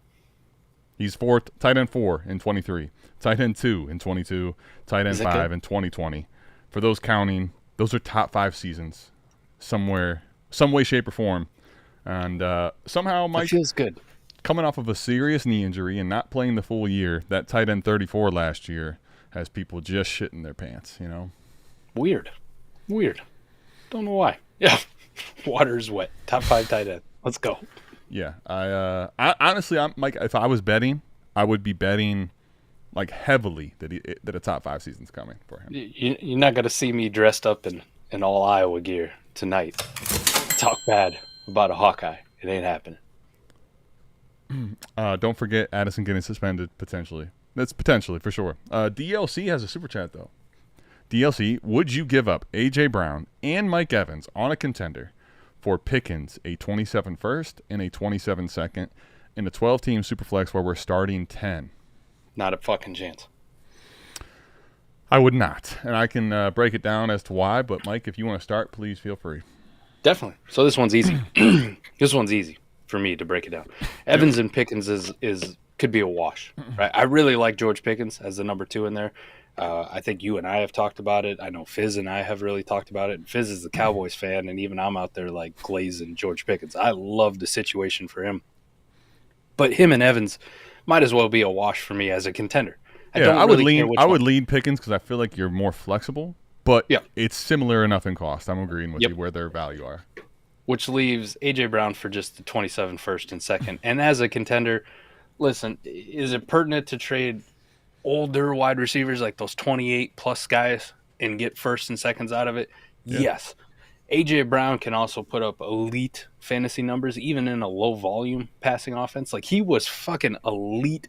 He's tight end 4 in 23, tight end 2 in 22, tight end 5 in 2020. For those counting, those are top 5 seasons, some way, shape, or form. And somehow, Mike, that feels good. Coming off of a serious knee injury and not playing the full year, that tight end 34 last year has people just shitting their pants, Weird. Don't know why. Yeah. Water's wet. Top 5 tight end. Let's go. Yeah. I honestly, Mike, if I was betting, I would be betting heavily that a top 5 season's coming for him. You're not going to see me dressed up in all Iowa gear tonight. Talk bad about a Hawkeye. It ain't happening. Don't forget Addison getting suspended, potentially. That's potentially, for sure. DLC has a super chat, though. DLC, would you give up A.J. Brown and Mike Evans on a contender for Pickens, a 27 first and a 27 second, in a 12-team superflex where we're starting 10? Not a fucking chance. I would not. And I can break it down as to why, but Mike, if you want to start, please feel free. Definitely. So this one's easy. This one's easy for me to break it down. Evans and Pickens could be a wash, right? I really like George Pickens as the number 2 in there. I think you and I have talked about it. I know Fizz and I have really talked about it. And Fizz is the Cowboys fan, and even I'm out there like glazing George Pickens. I love the situation for him. But him and Evans might as well be a wash for me as a contender. I would lean Pickens because I feel like you're more flexible, but Yeah. it's similar enough in cost. I'm agreeing with Yep. you where their value are. Which leaves A.J. Brown for just the 27 first and second. And as a contender, listen, is it pertinent to trade older wide receivers like those 28-plus guys and get first and seconds out of it? Yeah. Yes. A.J. Brown can also put up elite fantasy numbers, even in a low-volume passing offense. Like, he was fucking elite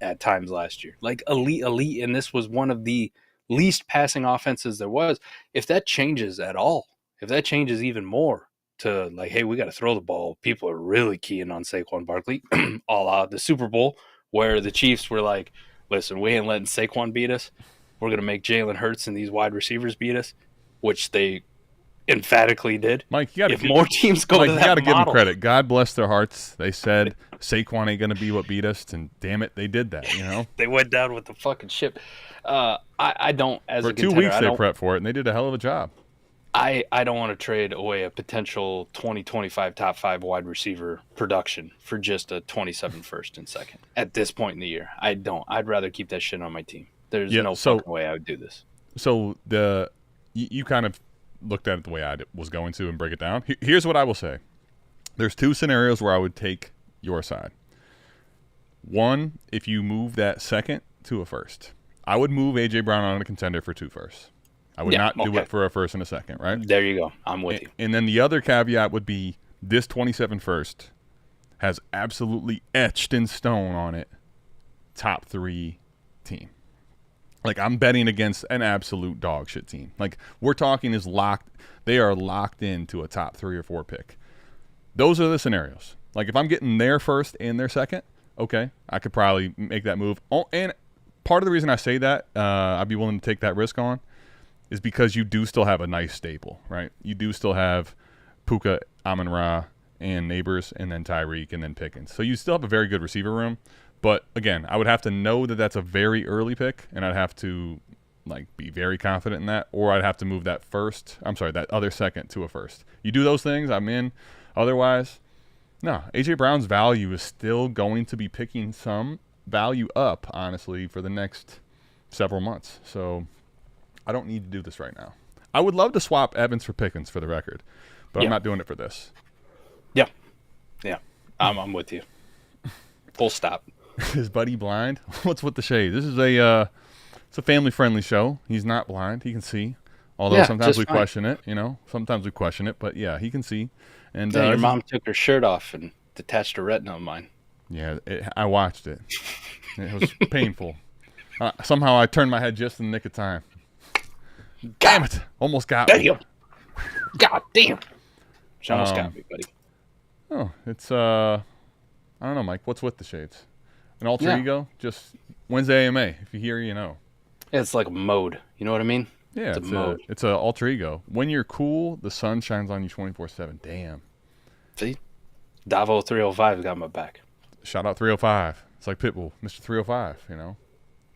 at times last year. Like, elite, and this was one of the least passing offenses there was. If that changes at all, if that changes even more to, like, hey, we got to throw the ball, people are really keying on Saquon Barkley, all out the Super Bowl, where the Chiefs were like, listen, we ain't letting Saquon beat us. We're going to make Jalen Hurts and these wide receivers beat us, which they emphatically did. Mike, you if more teams go to that you got to give them model. credit. God bless their hearts. They said Saquon ain't going to be what beat us, and damn it, they did that. You know, They went down with the fucking ship. I don't, as for a 2 contender, weeks they prepped for it, and they did a hell of a job. I don't want to trade away a potential 2025 top 5 wide receiver production for just a 27 first and second at this point in the year. I don't. I'd rather keep that shit on my team. There's no fucking way I would do this. So you kind of looked at it the way I was going to and break it down. Here's what I will say. There's 2 scenarios where I would take your side. One, if you move that second to a first. I would move A.J. Brown on a contender for 2 firsts. I would not do it for a first and a second, right? There you go. I'm with you. And then the other caveat would be this 27 first has absolutely etched in stone on it top 3 team. Like, I'm betting against an absolute dog shit team. Like, we're talking is locked. They are locked into a top 3 or 4 pick. Those are the scenarios. Like, if I'm getting their first and their second, okay, I could probably make that move. Oh, and part of the reason I say that, I'd be willing to take that risk on, is because you do still have a nice staple, right? You do still have Puka, Amon-Ra, and Neighbors, and then Tyreek, and then Pickens. So you still have a very good receiver room. But, again, I would have to know that that's a very early pick, and I'd have to, like, be very confident in that, or I'd have to move that other second to a first. You do those things, I'm in. Otherwise, no. A.J. Brown's value is still going to be picking some value up, honestly, for the next several months. So I don't need to do this right now. I would love to swap Evans for Pickens, for the record, but I'm not doing it for this. Yeah. I'm with you. Full stop. Is Buddy blind? What's with the shade? This is it's a family-friendly show. He's not blind. He can see. Although sometimes we question it, Sometimes we question it, but yeah, he can see. And your mom took her shirt off and detached her retina on mine. Yeah, I watched it. It was painful. Somehow I turned my head just in the nick of time. Damn it! Almost got me. God damn. She almost got me, buddy. Oh, it's I don't know, Mike. What's with the shades? An alter ego? Just Wednesday AMA. If you hear, you know. It's like a mode. You know what I mean? Yeah, it's a mode. It's an alter ego. When you're cool, the sun shines on you 24/7. Damn. See? Davo 305 got my back. Shout out 305. It's like Pitbull, Mr. 305,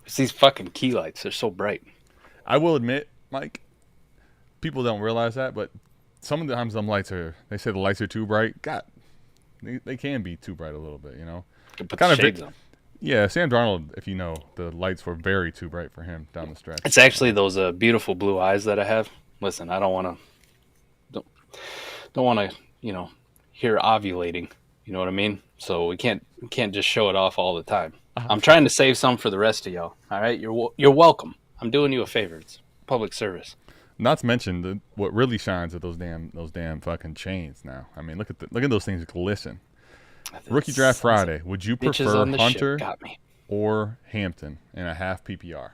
It's these fucking key lights. They're so bright. I will admit, Mike, people don't realize that, but sometimes they say the lights are too bright. God, they can be too bright a little bit, Put the shades on. Yeah, Sam Darnold, if you know, the lights were very too bright for him down the stretch. It's actually those beautiful blue eyes that I have. Listen, I don't want to, hear ovulating. You know what I mean? So we can't just show it off all the time. I'm trying to save some for the rest of y'all. All right, you're welcome. I'm doing you a favor. It's public service. Not to mention what really shines are those damn fucking chains. Now, I mean, look at those things glisten. Rookie Draft Friday. Would you prefer Hunter or Hampton in a half PPR?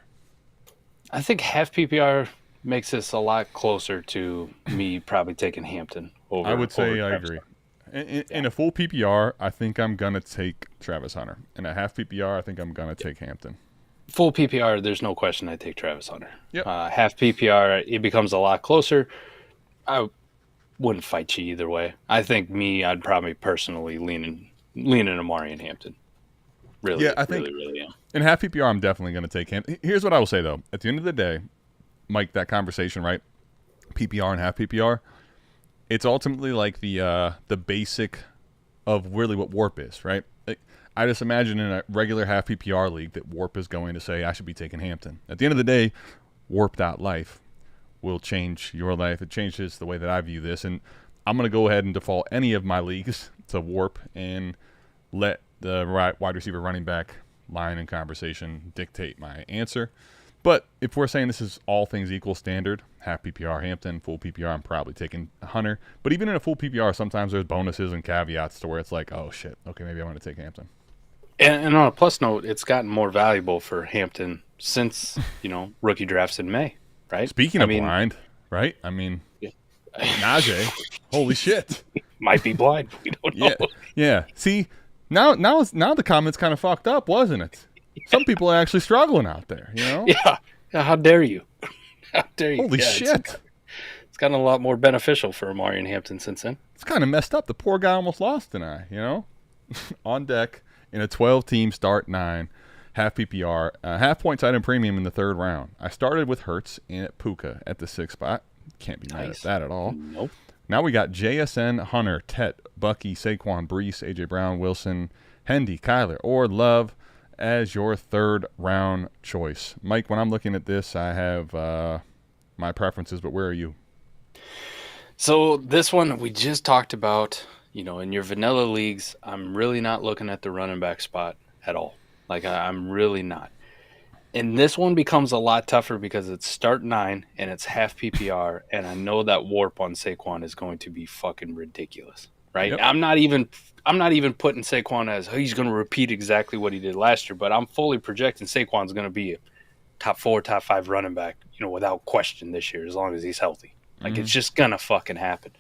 I think half PPR makes this a lot closer to me probably taking Hampton over. I would say I agree. In a full PPR, I think I'm going to take Travis Hunter. In a half PPR, I think I'm going to take Hampton. Full PPR, there's no question I take Travis Hunter. Yep. Half PPR, it becomes a lot closer. I wouldn't fight you either way. I think I'd probably personally lean in Amari and Hampton. Really, Yeah, I think really am. in half PPR, I'm definitely going to take him. Here's what I will say, though. At the end of the day, Mike, that conversation, right? PPR and half PPR, it's ultimately like the basic of really what warp is, right? Like, I just imagine in a regular half PPR league that warp is going to say, I should be taking Hampton. At the end of the day, warp.life will change your life. It changes the way that I view this. And I'm going to go ahead and default any of my leagues to warp and let the wide receiver running back line and conversation dictate my answer. But if we're saying this is all things equal standard, half PPR Hampton, full PPR, I'm probably taking Hunter. But even in a full PPR, sometimes there's bonuses and caveats to where it's like, oh, shit, okay, maybe I want to take Hampton. And on a plus note, it's gotten more valuable for Hampton since, rookie drafts in May, right? Speaking of blind, right? I mean, Najee, holy shit. Might be blind. We don't know. Yeah. See, now the comments kind of fucked up, wasn't it? Some people are actually struggling out there, Yeah. How dare you? How dare you? Holy shit. It's gotten a lot more beneficial for Amari and Hampton since then. It's kind of messed up. The poor guy almost lost an eye, On deck in a 12-team start 9, half PPR, half point tight end premium in the 3rd round. I started with Hurts and Puka at the 6th spot. Can't be mad at that at all. Nope. Now we got JSN, Hunter, Tet, Bucky, Saquon, Brees, A.J. Brown, Wilson, Hendy, Kyler, or Love as your 3rd round choice. Mike, when I'm looking at this, I have my preferences, but where are you? So this one we just talked about, in your vanilla leagues, I'm really not looking at the running back spot at all. Like, I'm really not. And this one becomes a lot tougher because it's start 9 and it's half PPR, and I know that warp on Saquon is going to be fucking ridiculous, right? Yep. I'm not even putting Saquon as he's going to repeat exactly what he did last year, but I'm fully projecting Saquon's going to be a top 4, top 5 running back, without question this year as long as he's healthy. Like, It's just going to fucking happen.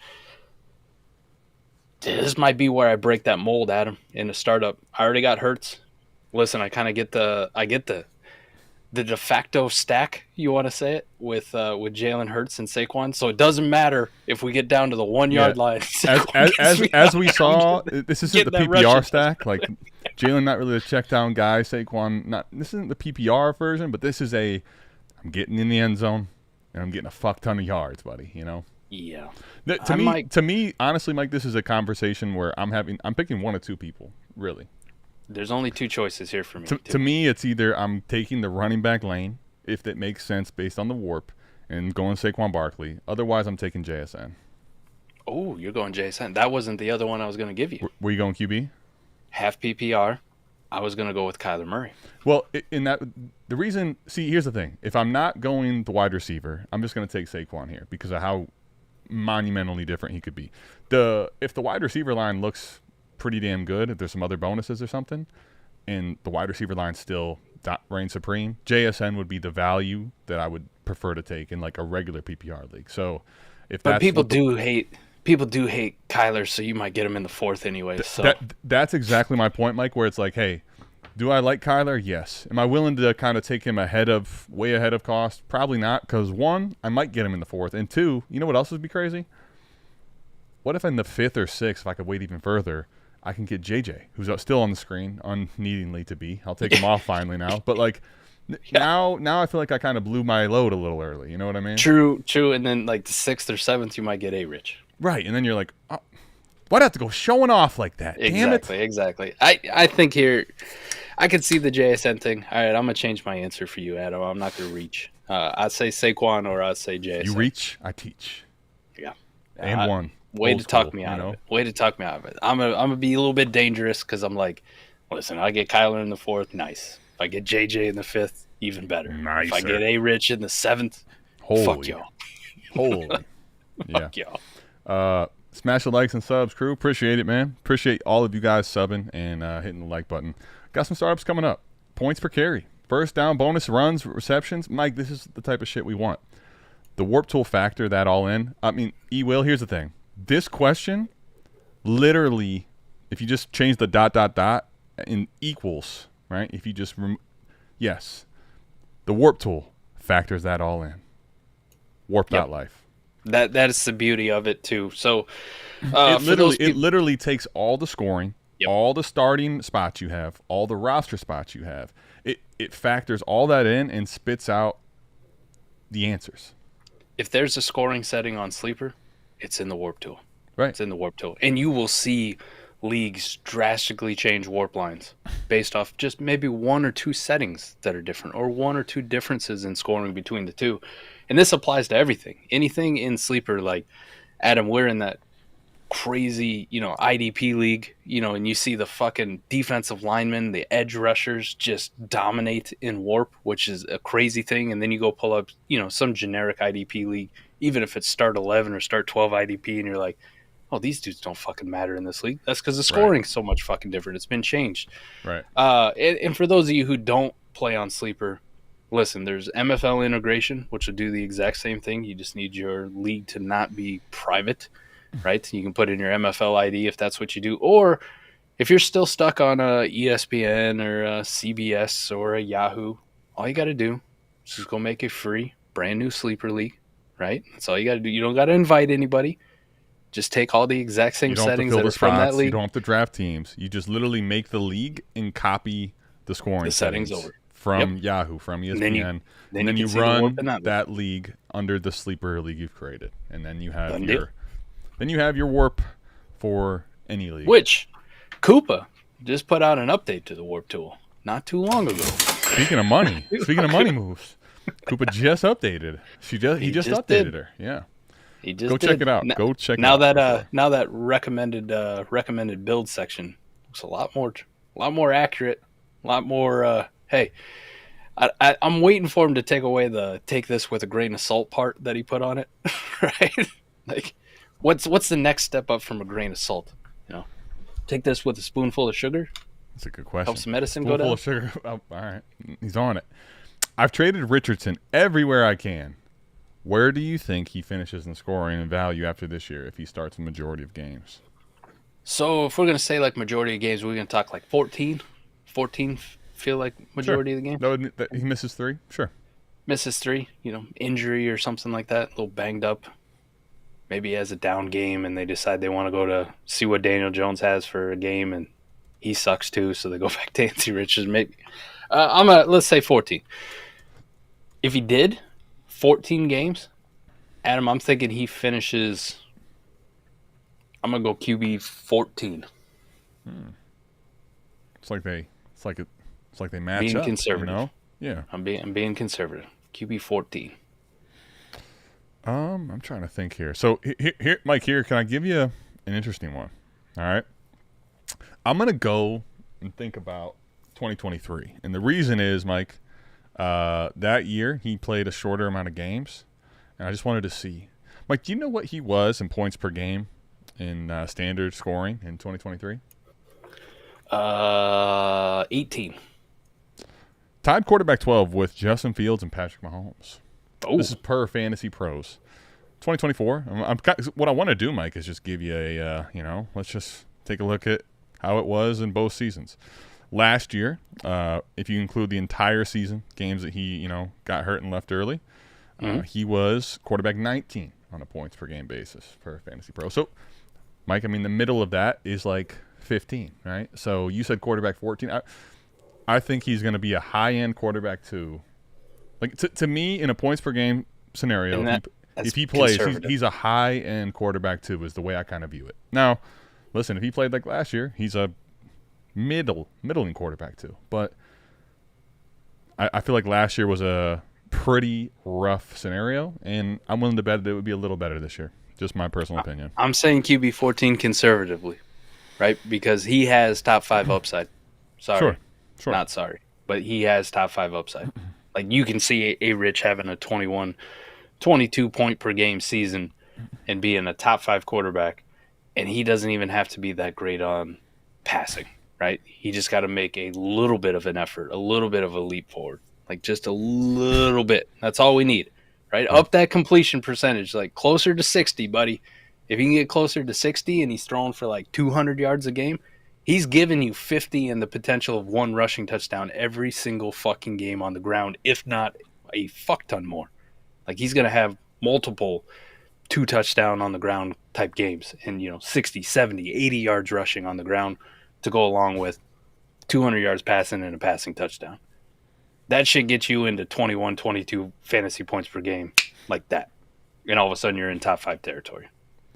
This might be where I break that mold, Adam, in a startup. I already got Hurts. Listen, I kind of get the de facto stack, you want to say it, with Jalen Hurts and Saquon. So it doesn't matter if we get down to the 1 yard line. As we saw, this isn't the PPR stack. Like, Jalen not really a check down guy. Saquon not. This isn't the PPR version, but this is I'm getting in the end zone and I'm getting a fuck ton of yards, buddy. Yeah. To me, honestly, Mike, this is a conversation where I'm picking one of two people, really. There's only 2 choices here for me. To me, it's either I'm taking the running back lane, if that makes sense based on the warp, and going Saquon Barkley. Otherwise, I'm taking JSN. Oh, you're going JSN. That wasn't the other one I was going to give you. Were you going QB? Half PPR. I was going to go with Kyler Murray. Well, the reason, see, here's the thing. If I'm not going the wide receiver, I'm just going to take Saquon here because of how monumentally different he could be. If the wide receiver line looks pretty damn good, if there's some other bonuses or something, and the wide receiver line still reigns supreme, JSN would be the value that I would prefer to take in like a regular PPR league. So but people do hate Kyler, so you might get him in the 4th anyway. So that's exactly my point, Mike, where it's like, hey, do I like Kyler? Yes. Am I willing to kind of take him way ahead of cost? Probably not, because 1, I might get him in the 4th, and 2, you know what else would be crazy? What if in the 5th or 6th, if I could wait even further, I can get JJ, who's still on the screen, unneedingly to be. I'll take him off finally now. But, like, now I feel like I kind of blew my load a little early. You know what I mean? True. And then, like, the 6th or 7th, you might get A-Rich. Right. And then you're like, oh, why'd I have to go showing off like that? Damn it. Exactly. I think here, I could see the JSN thing. All right, I'm going to change my answer for you, Adam. I'm not going to reach. I'd say Saquon or I'd say JSN. You reach, I teach. Yeah. And 1. Way to talk me out of it. Way to talk me out of it. I'm gonna be a little bit dangerous because I'm like, listen, I get Kyler in the 4th, nice. If I get JJ in the 5th, even better. Nice. If I get A-Rich in the 7th, fuck y'all. Holy. Fuck y'all. Smash the likes and subs, crew. Appreciate it, man. Appreciate all of you guys subbing and hitting the like button. Got some startups coming up. Points per carry. First down, bonus runs, receptions. Mike, this is the type of shit we want. The warp tool factor that all in. I mean, E-Will, here's the thing. This question, literally, if you just change the ... in equals, right? If you just, yes, the warp tool factors that all in. Warp.life. That is the beauty of it too. So it literally takes all the scoring Yep. all the starting spots you have, all the roster spots you have. It factors all that in and spits out the answers. If there's a scoring setting on Sleeper, it's in the Warp Tool. Right. It's in the Warp Tool. And you will see leagues drastically change warp lines based off just maybe one or two settings that are different, or one or two differences in scoring between the two. And this applies to everything. Anything in Sleeper, like, Adam, we're in that crazy, IDP league, and you see the fucking defensive linemen, the edge rushers just dominate in warp, which is a crazy thing. And then you go pull up, some generic IDP league, even if it's start 11 or start 12 IDP, and you're like, oh, these dudes don't fucking matter in this league. That's because the scoring's so much fucking different. It's been changed. Right. And for those of you who don't play on Sleeper, listen, there's MFL integration, which will do the exact same thing. You just need your league to not be private. Right? You can put in your MFL ID if that's what you do. Or if you're still stuck on a ESPN or a CBS or a Yahoo, all you got to do is just go make a free, brand new Sleeper league, right? That's all you got to do. You don't got to invite anybody. Just take all the exact same settings that are from that league. You don't have to draft teams. You just literally make the league and copy the scoring settings over from Yahoo, from ESPN. And then you run that league under the Sleeper league you've created. And then you have your warp for any league. Which Koopa just put out an update to the warp tool not too long ago. Speaking of money moves, Koopa just updated. He just updated her. Yeah. He just go check it out. Go check it out. Now that recommended build section looks a lot more accurate, a lot more hey, I'm waiting for him to take away the take this with a grain of salt part that he put on it. Right? Like, What's the next step up from a grain of salt? Take this with a spoonful of sugar. That's a good question. Helps medicine go down. Spoonful of sugar. Oh, all right, he's on it. I've traded Richardson everywhere I can. Where do you think he finishes in scoring and value after this year if he starts the majority of games? So if we're gonna say like majority of games, we're gonna talk like 14. 14 feel like majority of the game. No, he misses 3. Sure. Misses 3. Injury or something like that. A little banged up. Maybe he has a down game and they decide they want to go to see what Daniel Jones has for a game, and he sucks too, so they go back to Anthony Richardson. Maybe let's say 14. If he did 14 games, Adam, I'm thinking he finishes. I'm gonna go QB 14. It's like they match being up. Conservative. Yeah. I'm being conservative. QB 14. I'm trying to think here. So here, Mike. Here, can I give you an interesting one? All right. I'm gonna go and think about 2023, and the reason is, Mike, that year he played a shorter amount of games, and I just wanted to see, Mike, do you know what he was in points per game in standard scoring in 2023? 18. Tied quarterback 12 with Justin Fields and Patrick Mahomes. Oh. This is per Fantasy Pros. 2024. What I want to do, Mike, is just give you a, let's just take a look at how it was in both seasons. Last year, if you include the entire season, games that he, got hurt and left early, he was quarterback 19 on a points per game basis for Fantasy Pro. So, Mike, the middle of that is like 15, right? So you said quarterback 14. I think he's going to be a high-end quarterback 2. Like, to me, in a points per game scenario, if he plays, he's a high-end quarterback 2 is the way I kind of view it. Now, listen, if he played like last year, he's a middling quarterback 2. But I feel like last year was a pretty rough scenario, and I'm willing to bet that it would be a little better this year. Just my personal opinion. I'm saying QB 14 conservatively, right? Because he has top 5 upside. Sorry. Sure. Not sorry. But he has top 5 upside. Like, you can see A. Rich having a 22 point per game season and being a top 5 quarterback, and he doesn't even have to be that great on passing, right? He just got to make a little bit of an effort, a little bit of a leap forward, like just a little bit. That's all we need, right? Up that completion percentage, like closer to 60, buddy. If he can get closer to 60 and he's throwing for like 200 yards a game, he's giving you 50 and the potential of 1 rushing touchdown every single fucking game on the ground, if not a fuck ton more. Like, he's going to have multiple 2 touchdown on the ground type games and, 60, 70, 80 yards rushing on the ground to go along with 200 yards passing and a passing touchdown. That should get you into 21, 22 fantasy points per game like that. And all of a sudden you're in top 5 territory.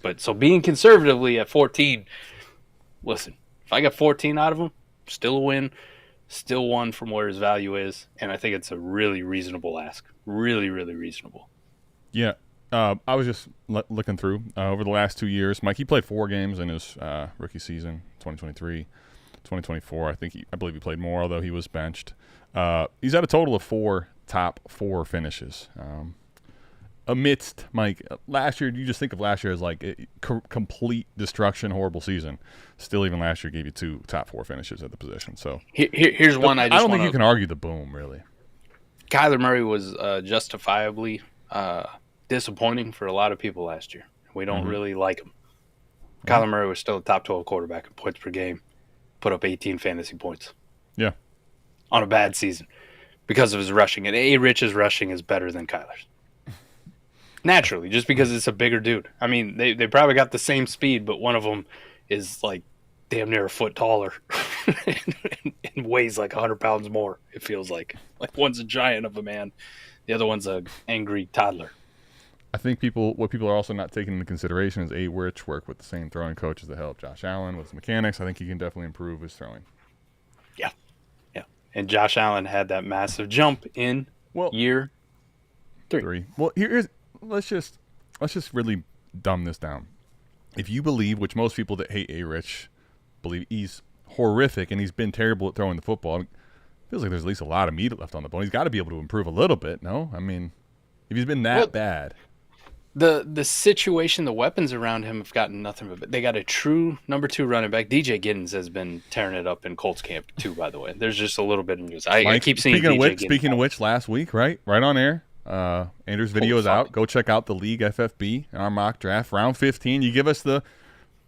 But so being conservatively at 14, listen, if I got 14 out of him, still a win, still one from where his value is. And I think it's a really reasonable ask. Really, really reasonable. Yeah. I was just looking through over the last 2 years. Mike, he played 4 games in his rookie season, 2023, 2024. I believe he played more, although he was benched. He's at a total of 4 top 4 finishes. Amidst, Mike, last year, you just think of last year as like complete destruction, horrible season. Still, even last year gave you 2 top 4 finishes at the position. So here's one I don't think you can argue the boom, really. Kyler Murray was justifiably disappointing for a lot of people last year. We don't really like him. Kyler Murray was still a top 12 quarterback in points per game, put up 18 fantasy points. Yeah. On a bad season because of his rushing. And Rich's rushing is better than Kyler's. Naturally, just because it's a bigger dude. I mean, they probably got the same speed, but one of them is like damn near a foot taller and weighs like 100 pounds more, it feels like. Like one's a giant of a man, the other one's an angry toddler. I think what people are also not taking into consideration is Rich worked with the same throwing coaches that helped Josh Allen with his mechanics. I think he can definitely improve his throwing. Yeah. And Josh Allen had that massive jump in year 3. Well, let's just really dumb this down. If you believe, which most people that hate Rich believe, he's horrific and he's been terrible at throwing the football. It feels like there's at least a lot of meat left on the bone. He's got to be able to improve a little bit, no? I mean, if he's been that bad. The situation, the weapons around him have gotten nothing but. They got a true number 2 running back. DJ Giddens has been tearing it up in Colts camp too. By the way, there's just a little bit of news. I keep seeing. Speaking of which, last week, right on air, Andrew's video is out. Go check out the League FFB and our mock draft round 15. You give us the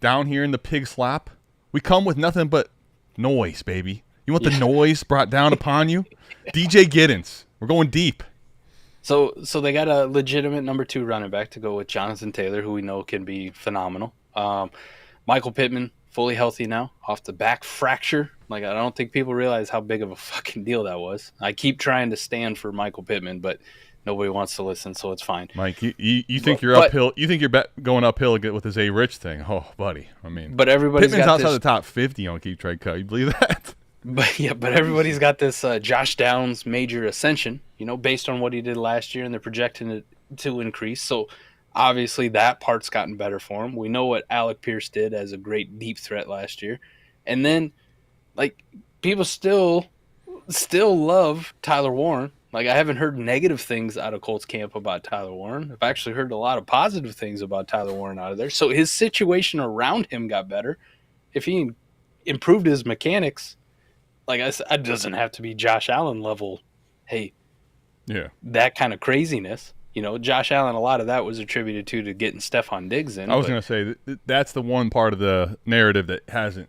down here in the pig slop. We come with nothing but noise, baby. You want the noise brought down upon you? DJ Giddens. We're going deep. So they got a legitimate number 2 running back to go with Jonathan Taylor, who we know can be phenomenal. Michael Pittman, fully healthy now, off the back fracture. Like, I don't think people realize how big of a fucking deal that was. I keep trying to stand for Michael Pittman, but nobody wants to listen, so it's fine. Mike, you think you're uphill? You think you're going uphill with this Rich thing? Oh, buddy. I mean, but everybody's Pittman's got outside the top 50 on Keep Trade Cut. You believe that? But everybody's got this Josh Downs major ascension, based on what he did last year, and they're projecting it to increase. So obviously that part's gotten better for him. We know what Alec Pierce did as a great deep threat last year. And then, like, people still love Tyler Warren. Like, I haven't heard negative things out of Colts camp about Tyler Warren. I've actually heard a lot of positive things about Tyler Warren out of there. So his situation around him got better. If he improved his mechanics, like I said, it doesn't have to be Josh Allen level. Hey, that kind of craziness. Josh Allen, a lot of that was attributed to getting Stephon Diggs in. I was going to say that's the one part of the narrative that hasn't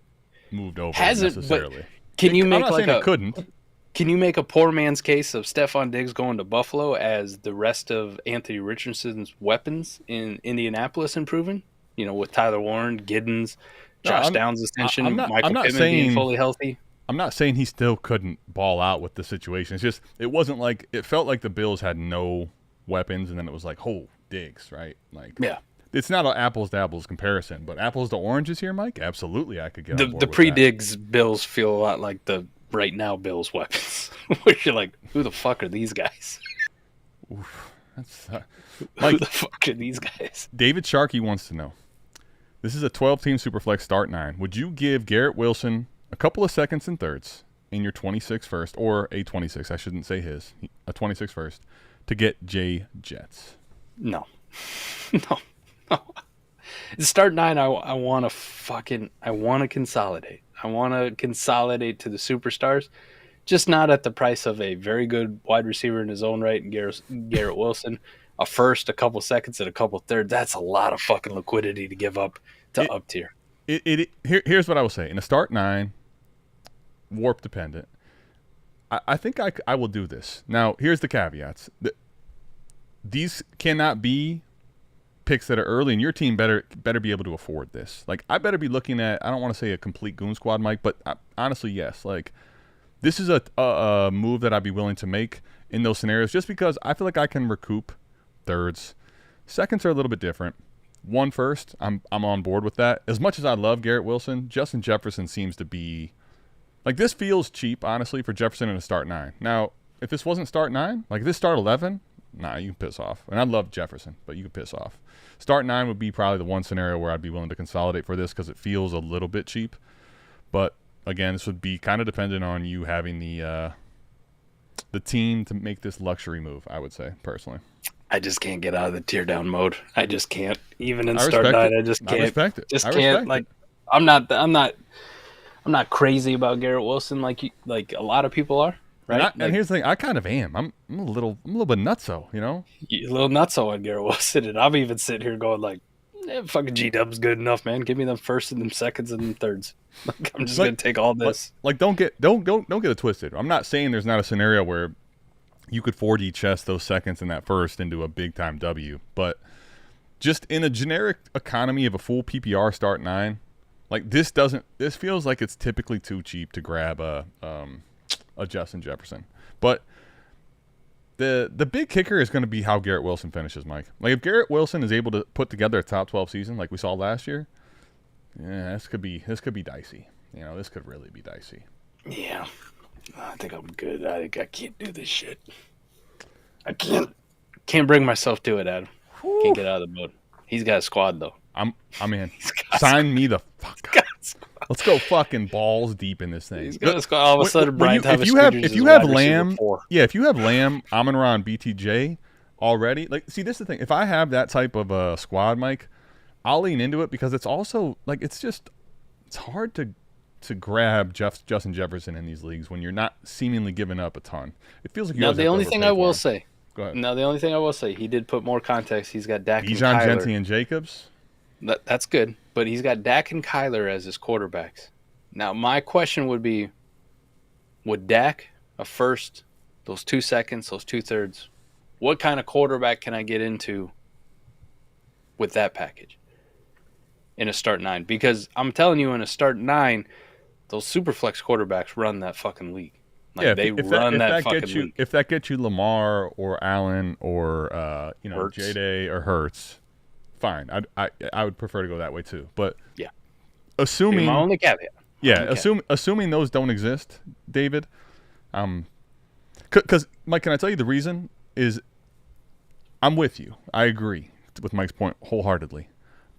moved over necessarily. But can you make couldn't? Can you make a poor man's case of Stephon Diggs going to Buffalo as the rest of Anthony Richardson's weapons in Indianapolis improving? With Tyler Warren, Giddens, Josh Downs' ascension, Michael Pittman being fully healthy. I'm not saying he still couldn't ball out with the situation. It's just it felt like the Bills had no weapons, and then it was like, oh, Diggs, right? Like, yeah, it's not an apples to apples comparison, but apples to oranges here, Mike. Absolutely, I could get on board the with pre-Diggs Bills feel a lot like the right now Bills weapons, where you're like, who the fuck are these guys? Oof, that's who the fuck are these guys? David Sharkey wants to know. This is a 12-team Superflex start 9. Would you give Garrett Wilson a couple of seconds and thirds in your 26 first, or a 26, I shouldn't say a 26 first, to get Jay Jets? No. Start 9, I want to consolidate. I want to consolidate to the superstars, just not at the price of a very good wide receiver in his own right and Garrett Wilson. A first, a couple seconds, and a couple thirds. That's a lot of fucking liquidity to give up to up tier. Here's what I will say. In a start 9, warp dependent, I think I will do this. Now, here's the caveats. These cannot be picks that are early, and your team better be able to afford this. Like, I better be looking at, I don't want to say a complete goon squad, Mike, but honestly, yes. Like, this is a move that I'd be willing to make in those scenarios, just because I feel like I can recoup thirds. Seconds are a little bit different. One first, I'm on board with that. As much as I love Garrett Wilson, Justin Jefferson seems to be like, this feels cheap, honestly, for Jefferson in a start 9. Now, if this wasn't start 9, like if this start 11, nah, you can piss off. And I love Jefferson, but you can piss off. Start 9 would be probably the one scenario where I'd be willing to consolidate for this, because it feels a little bit cheap. But again, this would be kind of dependent on you having the team to make this luxury move, I would say, personally. I just can't get out of the tear down mode. I just can't. Even in start 9, I just can't. I respect it. Just can't. Like, I'm not crazy about Garrett Wilson like a lot of people are. Right? And here's the thing, I kind of am. I'm a little bit nutso, you know? You're a little nutso on Garrett Wilson, and I'm even sitting here going like, fucking G-Dub's good enough, man. Give me them firsts and them seconds and them thirds. Like, I'm just gonna take all this. Like, don't get it twisted. I'm not saying there's not a scenario where you could 4D chest those seconds and that first into a big time W, but just in a generic economy of a full PPR start 9, like, this feels like it's typically too cheap to grab a Justin Jefferson. But the big kicker is going to be how Garrett Wilson finishes, Mike. Like, if Garrett Wilson is able to put together a top 12 season like we saw last year, yeah, this could be dicey. You know, this could really be dicey. Yeah, I think I'm good. I can't do this shit. I can't bring myself to it, Adam. Can't get out of the mode. He's got a squad though. I'm in. Sign me the fuck up. Let's go fucking balls deep in this thing. He's got a squad. All of a sudden, if you have Lamb, Amon-Ra, and BTJ already, like, see, this is the thing. If I have that type of a squad, Mike, I'll lean into it, because it's also like, it's hard to grab Justin Jefferson in these leagues when you're not seemingly giving up a ton. It feels like the only thing I will say. Go ahead. Now, the only thing I will say, he did put more context. He's got Dak and Bijan, Kyler. Genti, and Jacobs. That's good, but he's got Dak and Kyler as his quarterbacks. Now, my question would be, would Dak, a first, those 2 seconds, those 2/3, what kind of quarterback can I get into with that package in a start 9? Because I'm telling you, in a start 9, those super flex quarterbacks run that fucking league. Like, yeah, they run that fucking league. If that gets you Lamar or Allen or Hurts. J-Day or Hurts, fine. I would prefer to go that way too. But yeah, assuming my only caveat. Assuming those don't exist, David, because Mike, can I tell you the reason is? I'm with you. I agree with Mike's point wholeheartedly.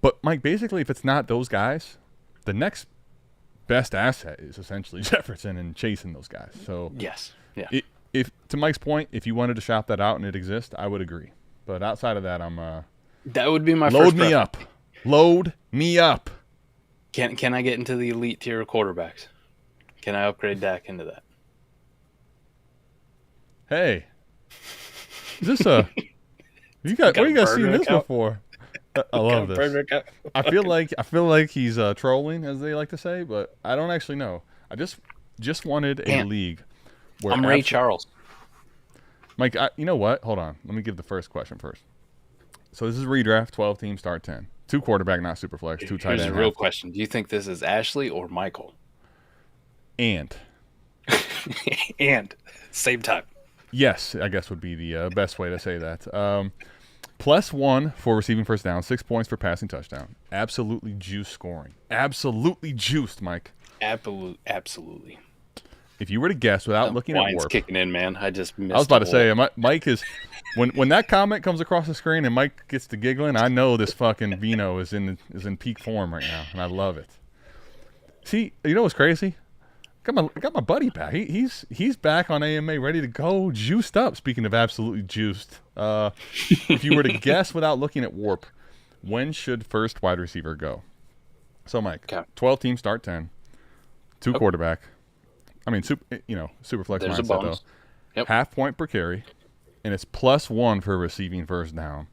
But Mike, basically, if it's not those guys, the next best asset is essentially Jefferson and chasing those guys. So yes, yeah. If to Mike's point, if you wanted to shop that out and it exists, I would agree. But outside of that, that would be my load first me preference. up. Load me up. Can I get into the elite tier of quarterbacks? Can I upgrade Dak into that? Hey, is this a? Where you guys seen this before? I love this. I feel like he's trolling, as they like to say, but I don't actually know. I just wanted a league where I'm Ray Charles. Mike, you know what? Hold on. Let me give the first question first. So this is redraft, 12 teams, start 10. 2 quarterback, not super flex, 2 tight end. Here's a real question. Do you think this is Ashley or Michael? And same time. Yes, I guess would be the best way to say that. +1 for receiving first down, 6 points for passing touchdown. Absolutely juiced scoring. Absolutely juiced, Mike. Absolutely. If you were to guess without looking at WARP, kicking in, man. I just missed. I was about to say, Mike is when that comment comes across the screen and Mike gets to giggling, I know this fucking Vino is in peak form right now, and I love it. See, you know what's crazy? Got my buddy back. He's back on AMA, ready to go, juiced up. Speaking of absolutely juiced, if you were to guess without looking at WARP, when should first wide receiver go? So, Mike, 12 teams start 10, 2 quarterback. I mean, super flex There's mindset though. Yep. Half point per carry, and it's +1 for receiving first down.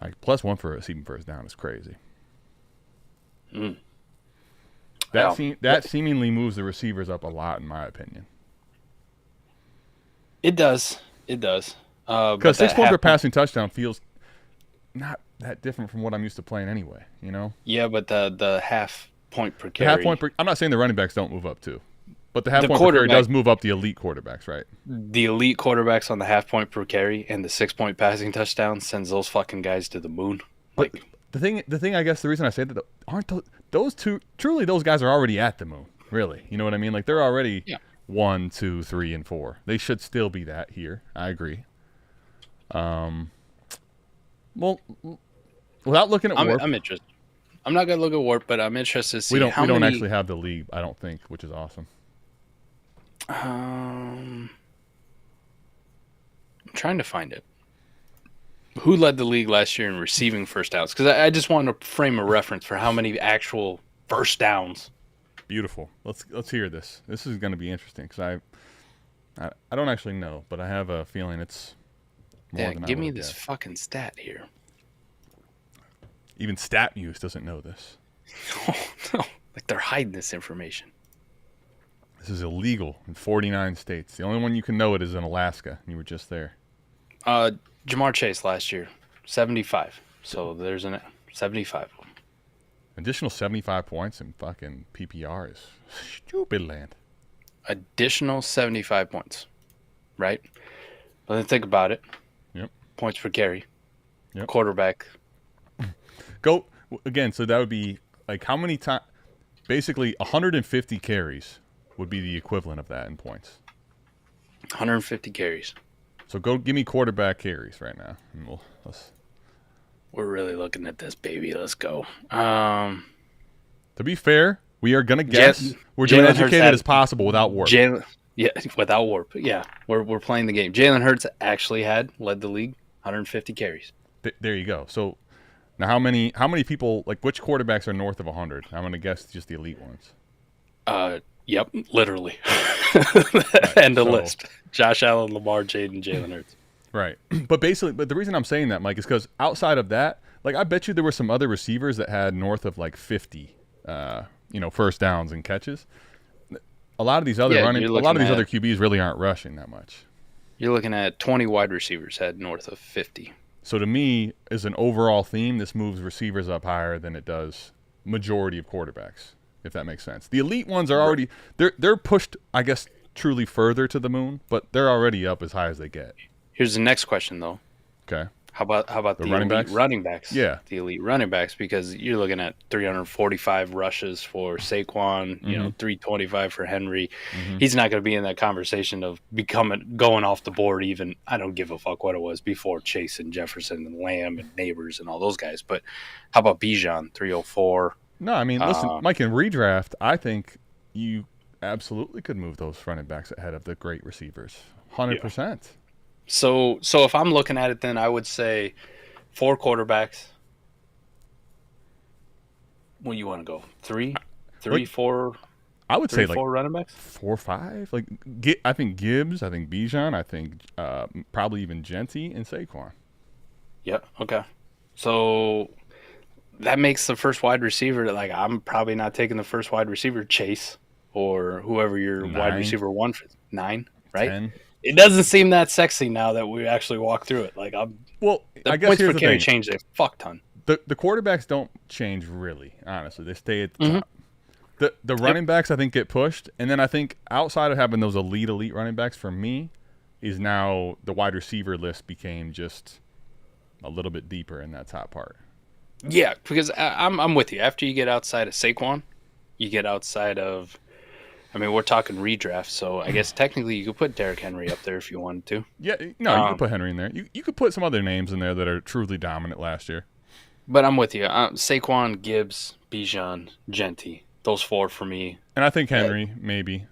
Like +1 for receiving first down is crazy. That seemingly moves the receivers up a lot, in my opinion. It does. Because 6 points per passing touchdown feels not that different from what I'm used to playing anyway. Yeah, but the half point per The carry. half point per. I'm not saying the running backs don't move up too, but the half The point per carry quarterback- does move up the elite quarterbacks, right? The elite quarterbacks on the half point per carry and the 6-point passing touchdown sends those fucking guys to the moon. But the thing, I guess the reason I say that aren't those two truly those guys are already at the moon, really. You know what I mean? Like they're already 1, 2, 3, and 4. They should still be that here. I agree. Well, without looking at Warp, I'm interested. I'm not gonna look at Warp, but I'm interested to see we don't how many. actually have the league, I don't think, which is awesome. I'm trying to find it. Who led the league last year in receiving first downs? Because I just want to frame a reference for how many actual first downs. Beautiful. Let's hear this. This is going to be interesting because I don't actually know, but I have a feeling it's more than I give me would've this guessed. fucking stat here. Even Stat News doesn't know this. Oh no! Like they're hiding this information. This is illegal in 49 states. The only one you can know it is in Alaska. You were just there. Jamar Chase last year, 75. So there's an 75. Additional 75 points in fucking PPR is stupid land. Additional 75 points, right? But then think about it. Yep. Points per carry. Yep. Quarterback. Go again. So that would be like how many times? Basically, 150 carries would be the equivalent of that in points. 150 carries. So go give me quarterback carries right now, and We're really looking at this, baby. Let's go. To be fair, we are gonna guess. We're doing Jalen Hurts educated as possible without Warp. Without Warp. Yeah, we're playing the game. Jalen Hurts actually led the league, 150 carries. There you go. So now, how many people, like which quarterbacks are north of 100? I'm gonna guess just the elite ones. Yep, literally. Right, End of list. Josh Allen, Lamar, Jalen Hurts. Right. But the reason I'm saying that, Mike, is because outside of that, like I bet you there were some other receivers that had north of like 50, first downs and catches. A lot of these other other QBs really aren't rushing that much. You're looking at 20 wide receivers had north of 50. So to me, as an overall theme, this moves receivers up higher than it does majority of quarterbacks, if that makes sense. The elite ones are already they're pushed, I guess, truly further to the moon, but they're already up as high as they get. Here's the next question, though. Okay. How about the running elite backs? running backs? Yeah. The elite running backs, because you're looking at 345 rushes for Saquon, 325 for Henry. Mm-hmm. He's not going to be in that conversation of going off the board even. I don't give a fuck what it was before Chase and Jefferson and Lamb and Neighbors and all those guys. But how about Bijan, 304? No, I mean, listen, Mike, in redraft, I think you absolutely could move those running backs ahead of the great receivers. 100%. Yeah. So if I'm looking at it, then I would say 4 quarterbacks. What do you want to go? 3, 4? I would say 4 running backs. 4 or 5. Like I think Gibbs, I think Bijan, I think probably even Genty and Saquon. Yep. Okay. So that makes the first wide receiver. Like I'm probably not taking the first wide receiver, Chase, or whoever your 9. wide receiver 1 for 9, right? 10. It doesn't seem that sexy now that we actually walk through it. Like I guess points for here's carry the thing. changed a fuck ton. The quarterbacks don't change really, honestly. They stay at the top. The running backs I think get pushed, and then I think outside of having those elite running backs, for me, is now the wide receiver list became just a little bit deeper in that top part. Yeah, because I'm with you. After you get outside of Saquon, you get outside of. I mean, we're talking redraft, so I guess technically you could put Derrick Henry up there if you wanted to. Yeah, no, you could put Henry in there. You could put some other names in there that are truly dominant last year. But I'm with you. Saquon, Gibbs, Bijan, Genty. Those 4 for me. And I think Henry, Maybe,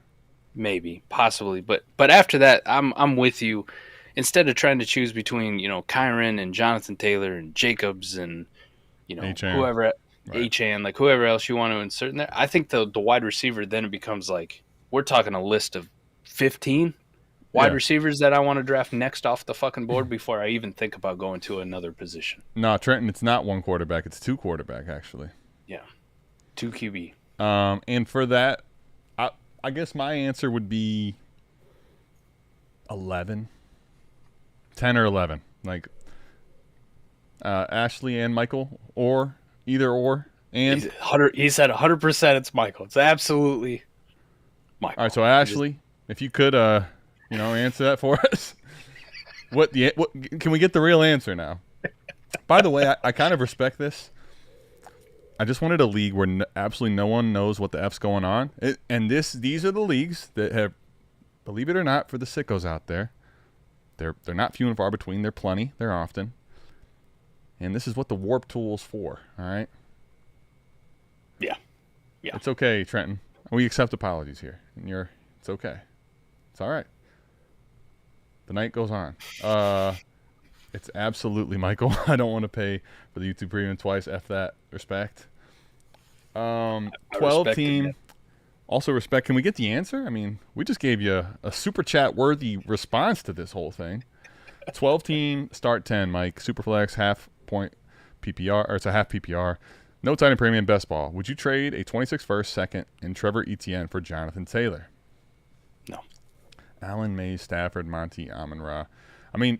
possibly. But after that, I'm with you. Instead of trying to choose between, Kyron and Jonathan Taylor and Jacobs and, Achane. whoever, Achane, like whoever else you want to insert in there, I think the wide receiver, then it becomes like, we're talking a list of 15 wide receivers that I want to draft next off the fucking board before I even think about going to another position. No, Trenton, it's not 1 quarterback. It's 2 quarterback, actually. Yeah. 2 QB. And for that, I guess my answer would be 11. 10 or 11. Like, Ashley and Michael, or either or. And he said 100% it's Michael. It's absolutely Michael. All right, so Ashley, if you could, answer that for us. What can we get the real answer now? By the way, I kind of respect this. I just wanted a league where absolutely no one knows what the F's going on. These are the leagues that have, believe it or not, for the sickos out there, they're not few and far between. They're plenty. They're often. And this is what the warp tool is for, all right? Yeah. It's okay, Trenton. We accept apologies here. And it's okay. It's all right. The night goes on. It's absolutely Michael. I don't want to pay for the YouTube premium twice. F that. Respect. 12 team. Also respect. Can we get the answer? I mean, we just gave you a super chat worthy response to this whole thing. 12 team, start 10, Mike. Superflex, half point PPR, or it's a half PPR. No tight end premium, best ball. Would you trade a 26 first, second, and Trevor Etienne for Jonathan Taylor? No. Allen, Mays, Stafford, Monty, Amon-Ra. I mean,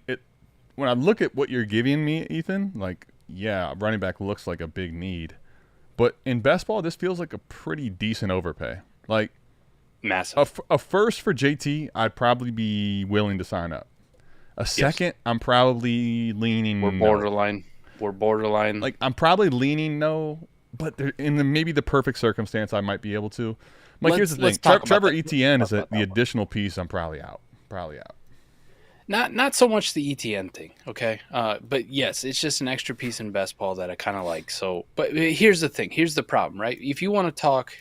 when I look at what you're giving me, Ethan, running back looks like a big need. But in best ball, this feels like a pretty decent overpay. Like, massive. A first for JT, I'd probably be willing to sign up. A second, I'm probably leaning We're borderline. We're borderline. Like, I'm probably leaning no, but maybe the perfect circumstance, I might be able to. Mike, here's the thing. Trevor Etienne is the additional piece. I'm probably out. Not so much the ETN thing, okay? But yes, it's just an extra piece in best ball that I kind of like. So, but here's the thing. Here's the problem, right? If you want to talk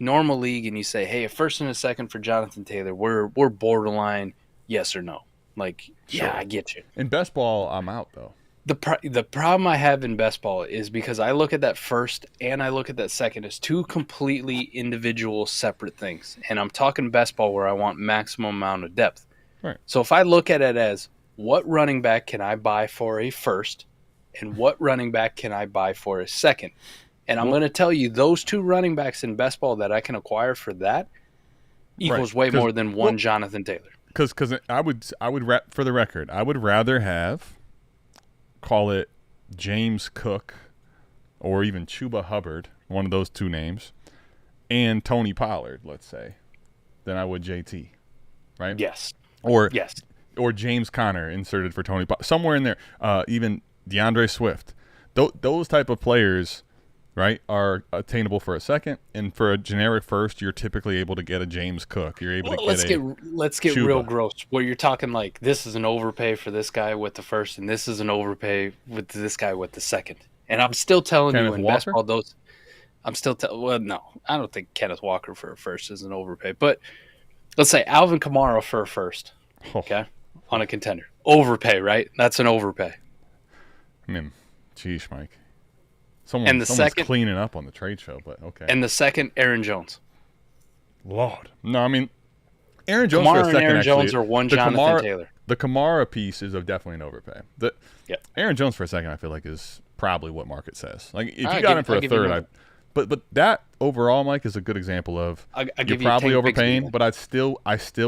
normal league and you say, hey, a first and a second for Jonathan Taylor, we're borderline yes or no. Like, sure. Yeah, I get you. In best ball, I'm out, though. The problem I have in best ball is because I look at that first and I look at that second as two completely individual separate things. And I'm talking best ball where I want maximum amount of depth. Right. So if I look at it as what running back can I buy for a first and what running back can I buy for a second? And I'm going to tell you those two running backs in best ball that I can acquire for that equals way more than one Jonathan Taylor. Because I would for the record, I would rather have, call it James Cook or even Chuba Hubbard, one of those two names, and Tony Pollard, let's say, than I would JT, right? Yes. Or James Conner inserted for Tony Pollard. Somewhere in there, even DeAndre Swift. Those type of players, right, are attainable for a second, and for a generic first, you're typically able to get a James Cook. You're able to let's get Chuba. Real gross. Where you're talking like this is an overpay for this guy with the first, and this is an overpay with this guy with the second. And I'm still telling Kenneth you in Walker? best ball, well, no, I don't think Kenneth Walker for a first is an overpay. But let's say Alvin Kamara for a first, okay, on a contender. Overpay, right? That's an overpay. I mean, geez, Mike. Someone's cleaning up on the trade show, but okay. And the second, Aaron Jones. Lord. No, I mean, Aaron Jones Kamara for a second, and Aaron actually, Jones are one Jonathan Taylor. The Kamara piece is definitely an overpay. Aaron Jones for a second, I feel like, is probably what market says. Like, if you got him for a third, but that overall, Mike, is a good example of you're probably overpaying, but I still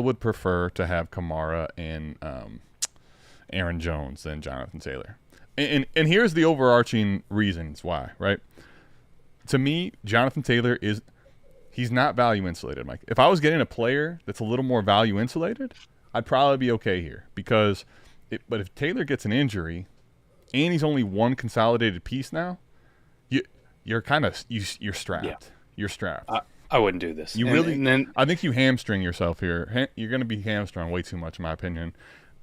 would prefer to have Kamara and Aaron Jones than Jonathan Taylor. And here's the overarching reasons why, right? To me, Jonathan Taylor he's not value insulated, Mike. If I was getting a player that's a little more value insulated, I'd probably be okay here but if Taylor gets an injury and he's only one consolidated piece now, you're strapped. Yeah. You're strapped. I wouldn't do this. I think you hamstring yourself here. You're going to be hamstrung way too much, in my opinion,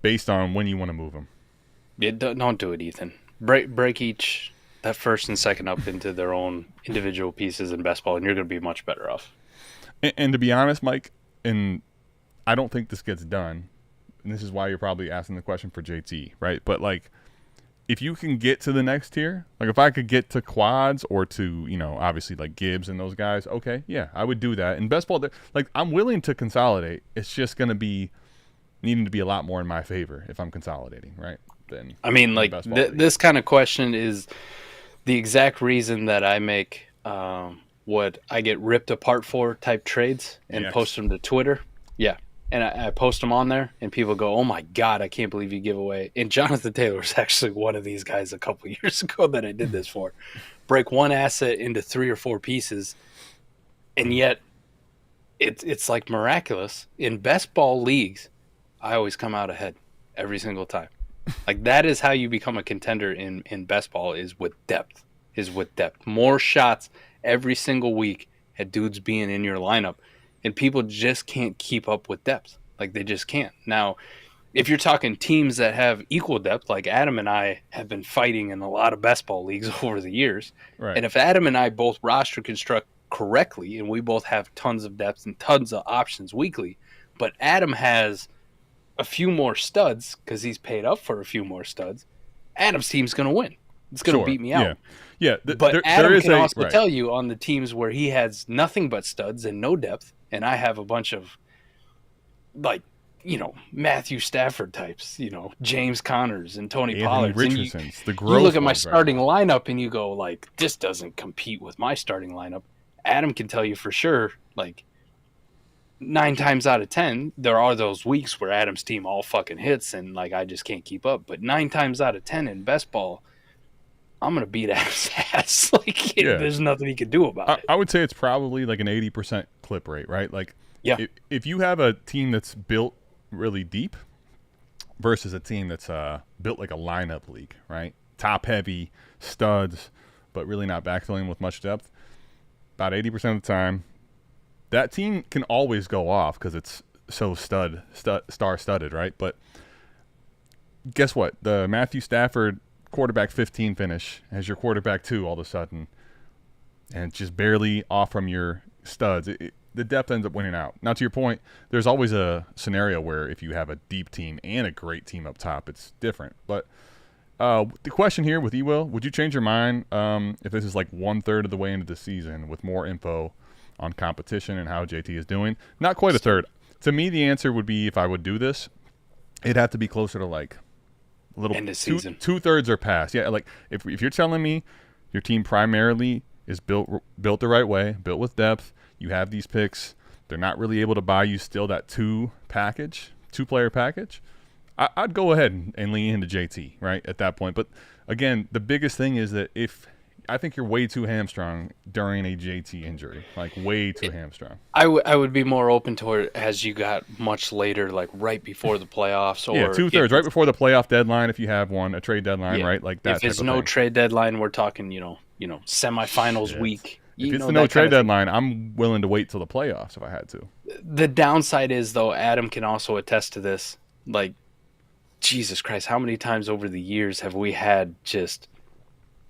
based on when you want to move him. Yeah, don't do it, Ethan. Break each that first and second up into their own individual pieces in best ball, and you're going to be much better off. And to be honest, Mike, and I don't think this gets done, and this is why you're probably asking the question for JT, right? But, like, if you can get to the next tier, like if I could get to quads or to, obviously like Gibbs and those guys, okay, yeah, I would do that. In best ball, like, I'm willing to consolidate. It's just going to be needing to be a lot more in my favor if I'm consolidating, right? This kind of question is the exact reason that I make what I get ripped apart for type trades and post them to Twitter. Yeah. and I post them on there, and people go, "Oh my god, I can't believe you give away." And Jonathan Taylor was actually one of these guys a couple years ago that I did this for. Break one asset into 3 or 4 pieces, and yet it's like miraculous. In best ball leagues, I always come out ahead every single time. Like that is how you become a contender in best ball is with depth. More shots every single week at dudes being in your lineup, and people just can't keep up with depth. Like they just can't. Now, if you're talking teams that have equal depth, like Adam and I have been fighting in a lot of best ball leagues over the years, Right. and if Adam and I both roster construct correctly, and we both have tons of depth and tons of options weekly, but Adam has a few more studs because he's paid up for a few more studs, Adam's team's going to win. It's going to beat me out. Yeah. But Adam can also tell you on the teams where he has nothing but studs and no depth, and I have a bunch of, like, Matthew Stafford types, James Connors and Tony Pollard. Richardson's, you look at my starting lineup and you go, like, this doesn't compete with my starting lineup. Adam can tell you for sure, like, 9 times out of 10, there are those weeks where Adam's team all fucking hits and, like, I just can't keep up. But 9 times out of 10 in best ball, I'm going to beat Adam's ass. Like, there's nothing he can do about it. I would say it's probably like an 80% clip rate, right? Like, if you have a team that's built really deep versus a team that's built like a lineup league, right? Top heavy, studs, but really not backfilling with much depth, about 80% of the time, that team can always go off because it's so star-studded, right? But guess what? The Matthew Stafford quarterback 15 finish as your quarterback 2 all of a sudden, and it's just barely off from your studs. The depth ends up winning out. Now, to your point, there's always a scenario where if you have a deep team and a great team up top, it's different. But the question here with E-Will, would you change your mind if this is like 1/3 of the way into the season with more info on competition and how JT is doing? Not quite a third. To me, the answer would be, if I would do this, it'd have to be closer to like a little end of season. 2/3 are past. Yeah, like if you're telling me your team primarily is built the right way, built with depth, you have these picks, they're not really able to buy you still that 2-player package, I'd go ahead and lean into JT right at that point. But again, the biggest thing is that I think you're way too hamstrung during a JT injury, like way too hamstrung. I would be more open to it as you got much later, like right before the playoffs. Or 2/3, right before the playoff deadline if you have one, a trade deadline, right? Like that. If it's no trade deadline, we're talking, semifinals week. If it's the no trade deadline, I'm willing to wait till the playoffs if I had to. The downside is, though, Adam can also attest to this. Like, Jesus Christ, how many times over the years have we had just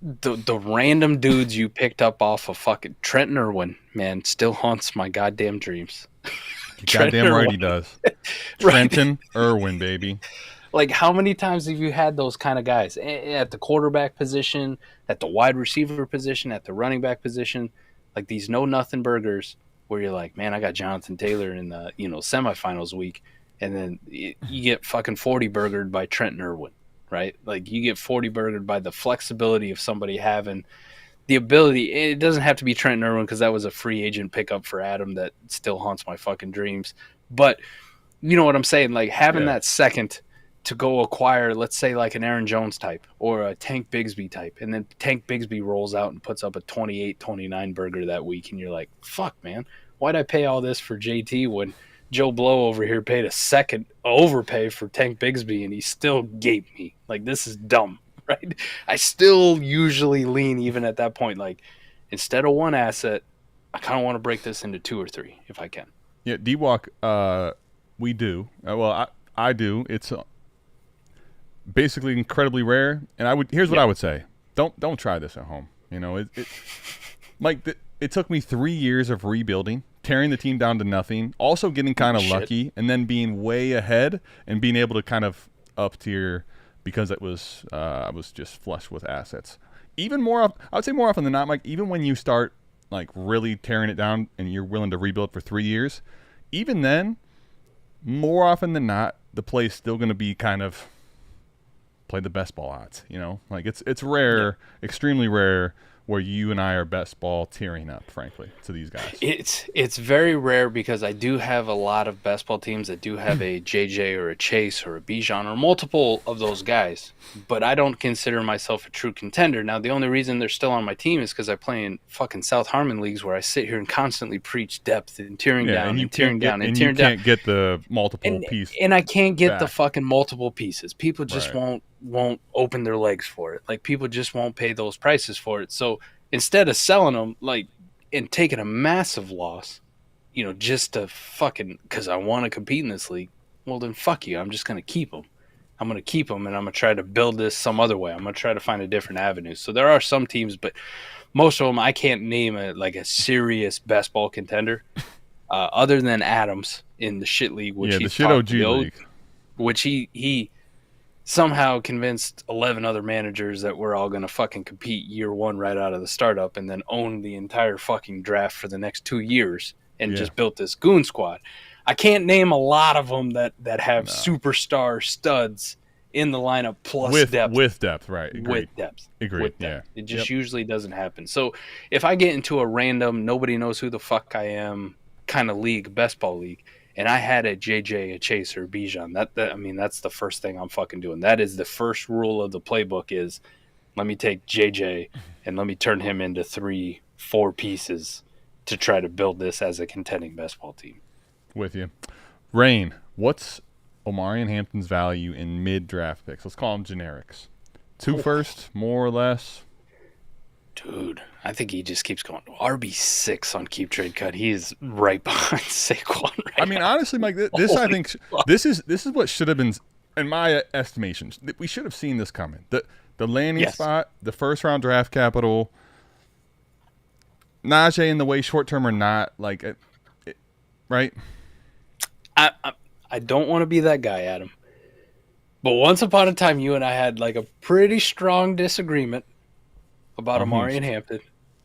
the random dudes you picked up off of fucking Trenton Irwin, man, still haunts my goddamn dreams. Goddamn right he does. Trenton Irwin, baby. Like, how many times have you had those kind of guys at the quarterback position, at the wide receiver position, at the running back position, like these know-nothing burgers where you're like, man, I got Jonathan Taylor in the semifinals week, and then you get fucking 40 burgered by Trenton Irwin, right? Like, you get 40 burgered by the flexibility of somebody having the ability. It doesn't have to be Trenton Irwin because that was a free agent pickup for Adam that still haunts my fucking dreams. But you know what I'm saying? Like, having that second to go acquire, let's say, like an Aaron Jones type or a Tank Bigsby type, and then Tank Bigsby rolls out and puts up a 28-29 burger that week, and you're like, fuck, man, why'd I pay all this for JT when Joe Blow over here paid a second overpay for Tank Bigsby and he still gaped me? Like, this is dumb, right? I still usually lean, even at that point, like, instead of one asset, I kind of want to break this into 2 or 3 if I can. Yeah, D-Walk, we do. I do. It's basically incredibly rare, and here's what I would say: don't try this at home. It took me 3 years of rebuilding, tearing the team down to nothing, also getting kind of lucky, and then being way ahead and being able to kind of up tier because I was just flush with assets. I would say more often than not, Mike. Even when you start like really tearing it down and you're willing to rebuild for 3 years, even then, more often than not, the play's still going to be kind of play the best ball odds, like it's rare, extremely rare where you and I are best ball tearing up, frankly, to these guys? It's very rare because I do have a lot of best ball teams that do have a JJ or a Chase or a Bijan or multiple of those guys, but I don't consider myself a true contender. Now, the only reason they're still on my team is because I play in fucking South Harmon leagues where I sit here and constantly preach depth and tearing down and tearing down and tearing down. And you can't get the multiple pieces. And I can't get the fucking multiple pieces. People just won't open their legs for it. Like, people just won't pay those prices for it. So instead of selling them, like, and taking a massive loss, you know, just to fucking, because I want to compete in this league, well, then fuck you. I'm just going to keep them. I'm going to keep them, and I'm going to try to build this some other way. I'm going to try to find a different avenue. So there are some teams, but most of them I can't name a serious best ball contender other than Adams in the shit league, which the shit OG league, which he somehow convinced 11 other managers that we're all going to fucking compete year one right out of the startup and then own the entire fucking draft for the next 2 years and just built this goon squad. I can't name a lot of them that have superstar studs in the lineup plus depth. With depth, right. Agreed. With depth. Agreed, with depth. It just usually doesn't happen. So if I get into a random, nobody knows who the fuck I am kind of league, best ball league, and I had a JJ, a Chase, or a Bijan, that's the first thing I'm fucking doing. That is the first rule of the playbook is let me take JJ and let me turn him into 3-4 pieces to try to build this as a contending best ball team. With you. Rain, what's Omarion Hampton's value in mid-draft picks? Let's call them generics. 2 first, more or less? Dude, I think he just keeps going. RB6 on Keep Trade Cut. He is right behind Saquon right I mean, now. honestly, Mike, I think this is what should have been, in my estimation, we should have seen this coming. The landing spot, the first-round draft capital, Najee in the way short-term or not, like, right? I don't want to be that guy, Adam. But once upon a time, you and I had like a pretty strong disagreement about Omarion Hampton.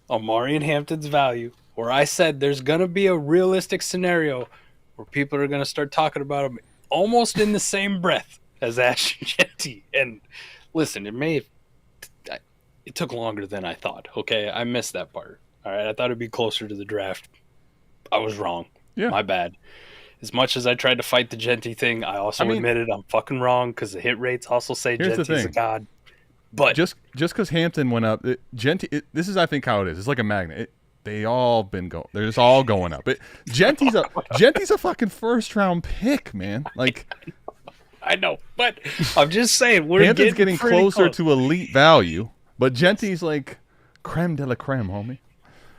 Omarion Hampton's value, where I said there's going to be a realistic scenario where people are going to start talking about him almost in the same breath as Ashton Jeanty. And listen, it took longer than I thought, okay? I missed that part. All right, I thought it'd be closer to the draft. I was wrong. Yeah. My bad. As much as I tried to fight the Jeanty thing, I admitted I'm fucking wrong because the hit rates also say Jeanty's a god. But just because Hampton went up, Jeanty. This is, I think, how it is. It's like a magnet. They all been going. They're just all going up. Jeanty's a fucking first round pick, man. Like, I know, but I'm just saying Hampton's getting closer to elite value, but Jeanty's like creme de la creme, homie.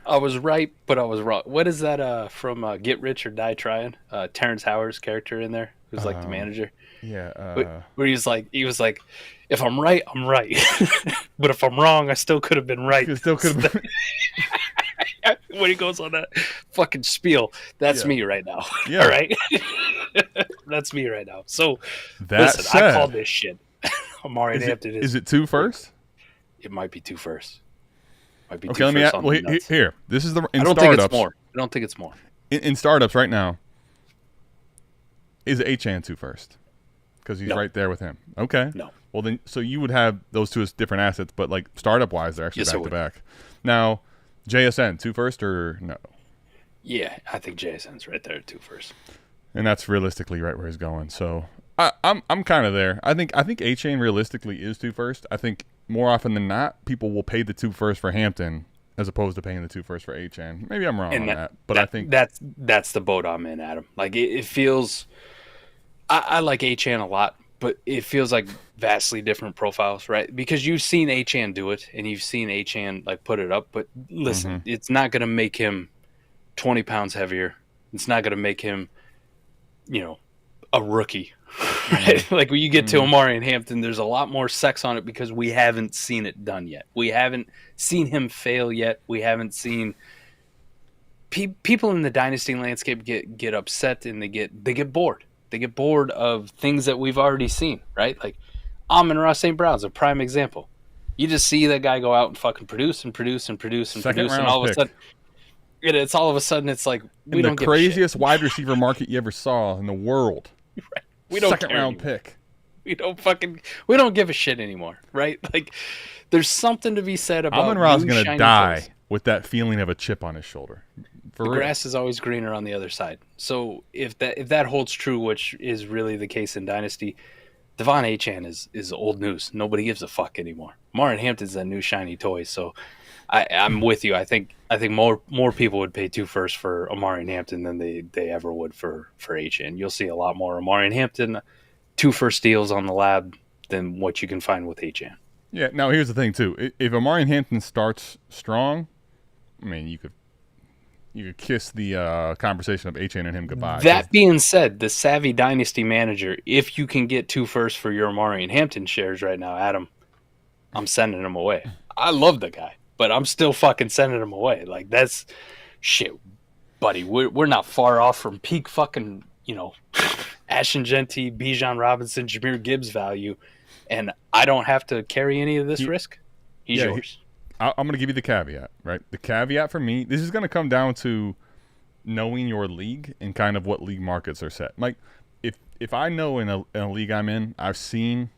I was right, but I was wrong. What is that from Get Rich or Die Trying? Terrence Howard's character in there, who's like the manager. Yeah. Where he was like, if I'm right, I'm right. But if I'm wrong, I still could have been right. When he goes on that fucking spiel, that's me right now. Yeah. All right? That's me right now. So, listen, I called this shit. Omarion Hampton is it 2 first? It might be 2 first. Okay, let me ask. Here, this is I don't think it's more. I don't think it's more. In startups right now, is Achane 2 first? Because he's right there with him. Okay. No. Well, then, so you would have those two as different assets, but like startup-wise, they're actually back to back. Now, JSN 2 first or no? Yeah, I think JSN's right there at 2 first. And that's realistically right where he's going. So I'm kind of there. I think Achane realistically is 2 first. I think more often than not, people will pay the 2 first for Hampton as opposed to paying the 2 first for Achane. Maybe I'm wrong on that, but I think that's the boat I'm in, Adam. Like it feels. I like Achane a lot, but it feels like vastly different profiles, right? Because you've seen Achane do it, and you've seen Achane like put it up. But listen, it's not going to make him 20 pounds heavier. It's not going to make him, a rookie. Right? Like when you get to Omarion Hampton, there's a lot more sex on it because we haven't seen it done yet. We haven't seen him fail yet. We haven't seen people in the dynasty landscape get upset and they get bored. They get bored of things that we've already seen, right? Like Amon-Ra St. Brown's a prime example. You just see that guy go out and fucking produce, and all of a sudden, it's all of a sudden it's like we don't give a shit. The craziest wide receiver market you ever saw in the world. Right. We don't second round pick. we don't give a shit anymore, right? Like, there's something to be said about Amon-Ra's going gonna die with that feeling of a chip on his shoulder. For the real. grass is always greener on the other side. So if that holds true, which is really the case in Dynasty, Devon Achane is old news. Nobody gives a fuck anymore. Martin Hampton's that new shiny toy. So I'm with you. I think more people would pay 2 firsts for Amari Hampton than they ever would for Achane. You'll see a lot more Amari Hampton 2 first deals on the lab than what you can find with Achane. Yeah. Now here's the thing too. If Amari Hampton starts strong, I mean you could kiss the conversation of Achane and him goodbye. That being said, the savvy Dynasty manager, if you can get 2 firsts for your Amari Hampton shares right now, Adam, I'm sending him away. I love the guy, but I'm still fucking sending him away. Like, that's shit, buddy. We're not far off from peak fucking, Ashton Genty, Bijan Robinson, Jahmyr Gibbs value, and I don't have to carry any of this risk. He's yours. I'm going to give you the caveat, right? The caveat for me, this is going to come down to knowing your league and kind of what league markets are set. Like, if I know in a league I'm in, I've seen,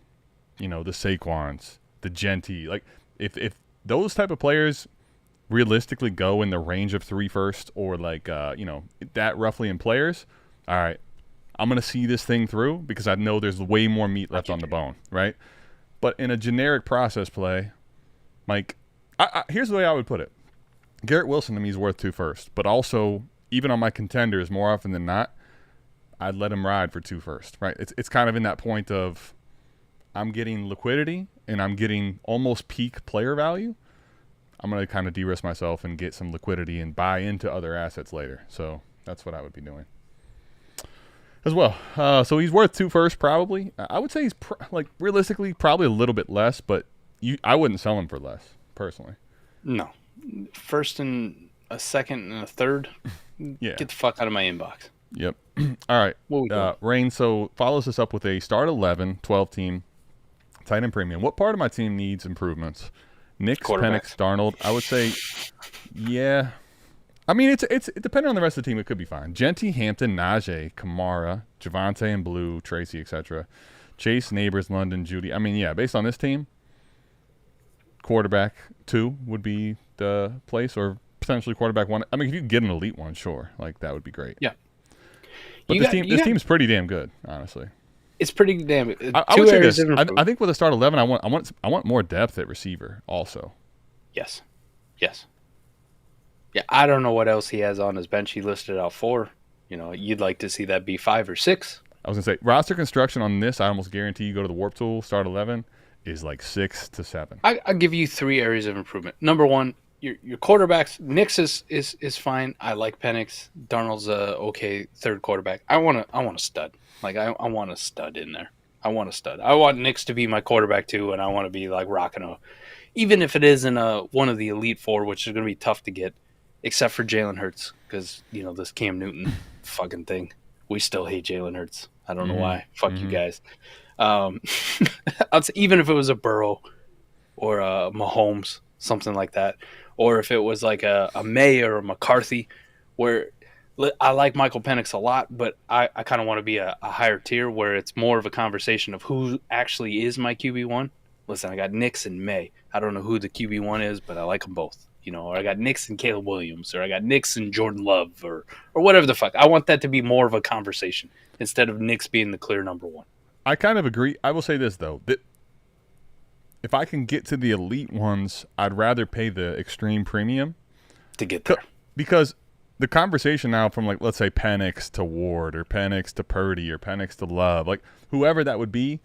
the Saquons, the Genty. Like, if those type of players realistically go in the range of 3 first or like, that roughly in players, all right, I'm going to see this thing through because I know there's way more meat left on the bone, right? But in a generic process play, like, here's the way I would put it. Garrett Wilson to me is worth 2 first, but also even on my contenders, more often than not, I'd let him ride for 2 first, right? It's kind of in that point of I'm getting liquidity and I'm getting almost peak player value. I'm going to kind of de-risk myself and get some liquidity and buy into other assets later. So that's what I would be doing as well. So he's worth 2 first probably. I would say he's realistically probably a little bit less, but I wouldn't sell him for less personally. No. First and a second and a third. Yeah. Get the fuck out of my inbox. Yep. All right. Rain, so follows this up with a start 11, 12 team, tight end premium. What part of my team needs improvements? Nix, Penix, Darnold. I would say, yeah. I mean, it's depending on the rest of the team, it could be fine. Genty, Hampton, Najee, Kamara, Javonte and Blue, Tracy, etc. Chase, Neighbors, London, Judy. I mean, yeah, based on this team, quarterback 2 would be the place, or potentially quarterback 1. I mean, if you get an elite one, sure, like that would be great. Yeah. But this team's pretty damn good, honestly. It's pretty damn good. I would say this. I think with a start 11, I want more depth at receiver also. Yes. Yeah, I don't know what else he has on his bench. He listed out 4. You'd like to see that be 5 or 6. I was gonna say roster construction on this. I almost guarantee you go to the Warp Tool, start 11 is like 6 to 7. I'll give you 3 areas of improvement. Number 1, your quarterbacks. Nix is fine. I like Penix. Darnold's a okay 3rd quarterback. I want a stud. Like I want a stud in there. I want a stud. I want Nix to be my quarterback too, and I want to be like rocking even if it isn't one of the elite 4, which is going to be tough to get, except for Jalen Hurts, because this Cam Newton fucking thing. We still hate Jalen Hurts. I don't know why. Fuck you guys. I'd say even if it was a Burrow or a Mahomes, something like that, or if it was like a May or a McCarthy, where I like Michael Penix a lot, but I kind of want to be a higher tier where it's more of a conversation of who actually is my QB1. Listen, I got Nix and May. I don't know who the QB1 is, but I like them both. Or I got Nix and Caleb Williams, or I got Nix and Jordan Love, or whatever the fuck. I want that to be more of a conversation instead of Nix being the clear number 1. I kind of agree. I will say this, though, that if I can get to the elite ones, I'd rather pay the extreme premium to get there. Because the conversation now from, like, let's say Penix to Ward, or Penix to Purdy, or Penix to Love, like whoever that would be,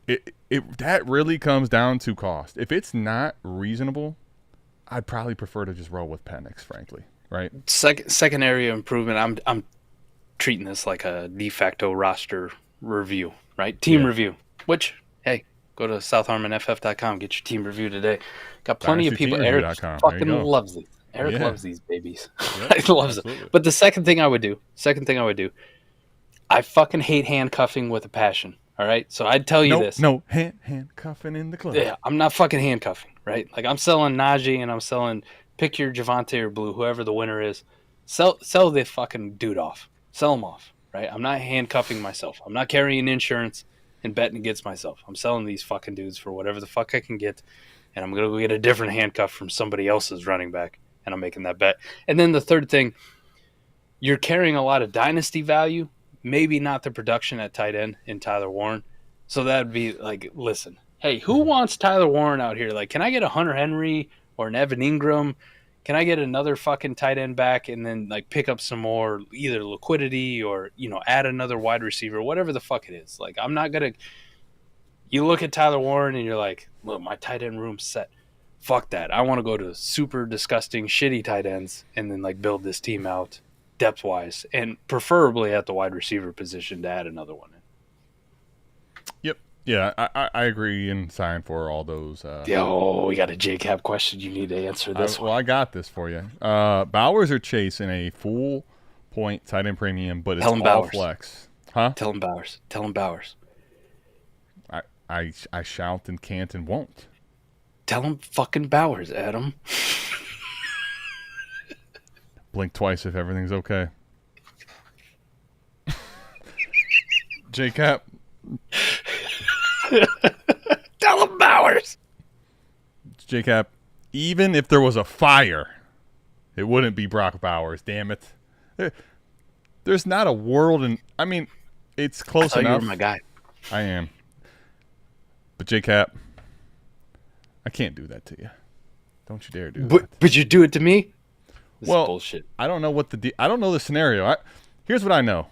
that really comes down to cost. If it's not reasonable, I'd probably prefer to just roll with Penix, frankly, right? Second area of improvement, I'm treating this like a de facto roster review, right? Team review, which, hey, go to southharmonff.com, get your team review today. Got plenty of people. Eric fucking loves these. Eric loves these babies. Yep, he loves them. But the second thing I would do, I fucking hate handcuffing with a passion. All right, so I'd tell you this. No, handcuffing in the club. Yeah, I'm not fucking handcuffing, right? Like I'm selling Najee and I'm selling pick your Javonte or Blue, whoever the winner is. Sell the fucking dude off. Sell him off, right? I'm not handcuffing myself. I'm not carrying insurance. and betting against myself. I'm selling these fucking dudes for whatever the fuck I can get, and I'm going to go get a different handcuff from somebody else's running back, and I'm making that bet. And then the third thing, you're carrying a lot of dynasty value, maybe not the production at tight end in Tyler Warren. So that would be like, listen, hey, who wants Tyler Warren out here? Like, can I get a Hunter Henry or an Evan Ingram? Can I get another fucking tight end back and then like pick up some more either liquidity or, add another wide receiver, whatever the fuck it is. Like, I'm not going to – you look at Tyler Warren and you're like, look, my tight end room's set. Fuck that. I want to go to super disgusting, shitty tight ends and then like build this team out depth-wise and preferably at the wide receiver position to add another one in. Yep. Yeah, I agree and sign for all those. We got a JCap question. You need to answer this one. Well, I got this for you. Bowers or Chase in a full point tight end premium, but it's all Bowers. Flex. Huh? Tell him Bowers. I shout and can't and won't. Tell him fucking Bowers, Adam. Blink twice if everything's okay. JCap. Tell him Bowers. JCap, even if there was a fire, it wouldn't be Brock Bowers, damn it. There's not a world in... I mean, it's close enough. You were my guy. I am. But JCap, I can't do that to you. Don't you dare do that. But you do it to me? This is bullshit. I don't know I don't know the scenario. Here's what I know.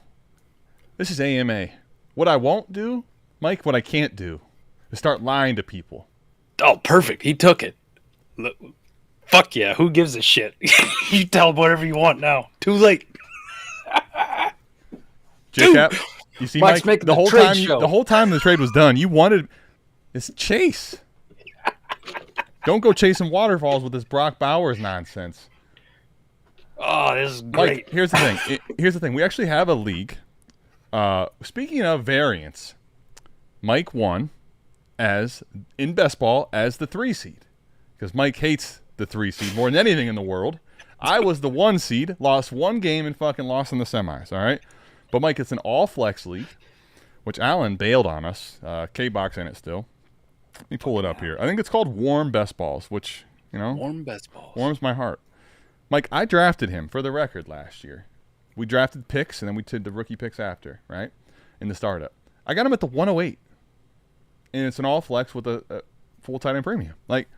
This is AMA. What I won't do, Mike, what I can't do is start lying to people. Oh, perfect. He took it. Look, fuck yeah. Who gives a shit? You tell him whatever you want now. Too late. JCap, you see, Mike's Mike, making the whole time the trade was done, you wanted it's Chase. Don't go chasing waterfalls with this Brock Bowers nonsense. Oh, this is great. Mike, here's the thing. We actually have a league. Speaking of variance, Mike won in best ball as the 3 seed because Mike hates the 3 seed more than anything in the world. I was the 1 seed, lost 1 game and fucking lost in the semis. All right, but Mike, it's an all flex league, which Alan bailed on us. K-Box in it still. Let me pull it up here. I think it's called Warm Best Balls, which Warm Best Balls warms my heart. Mike, I drafted him for the record last year. We drafted picks, and then we did the rookie picks after, right, in the startup. I got him at the 108, and it's an all-flex with a full tight end premium. Like,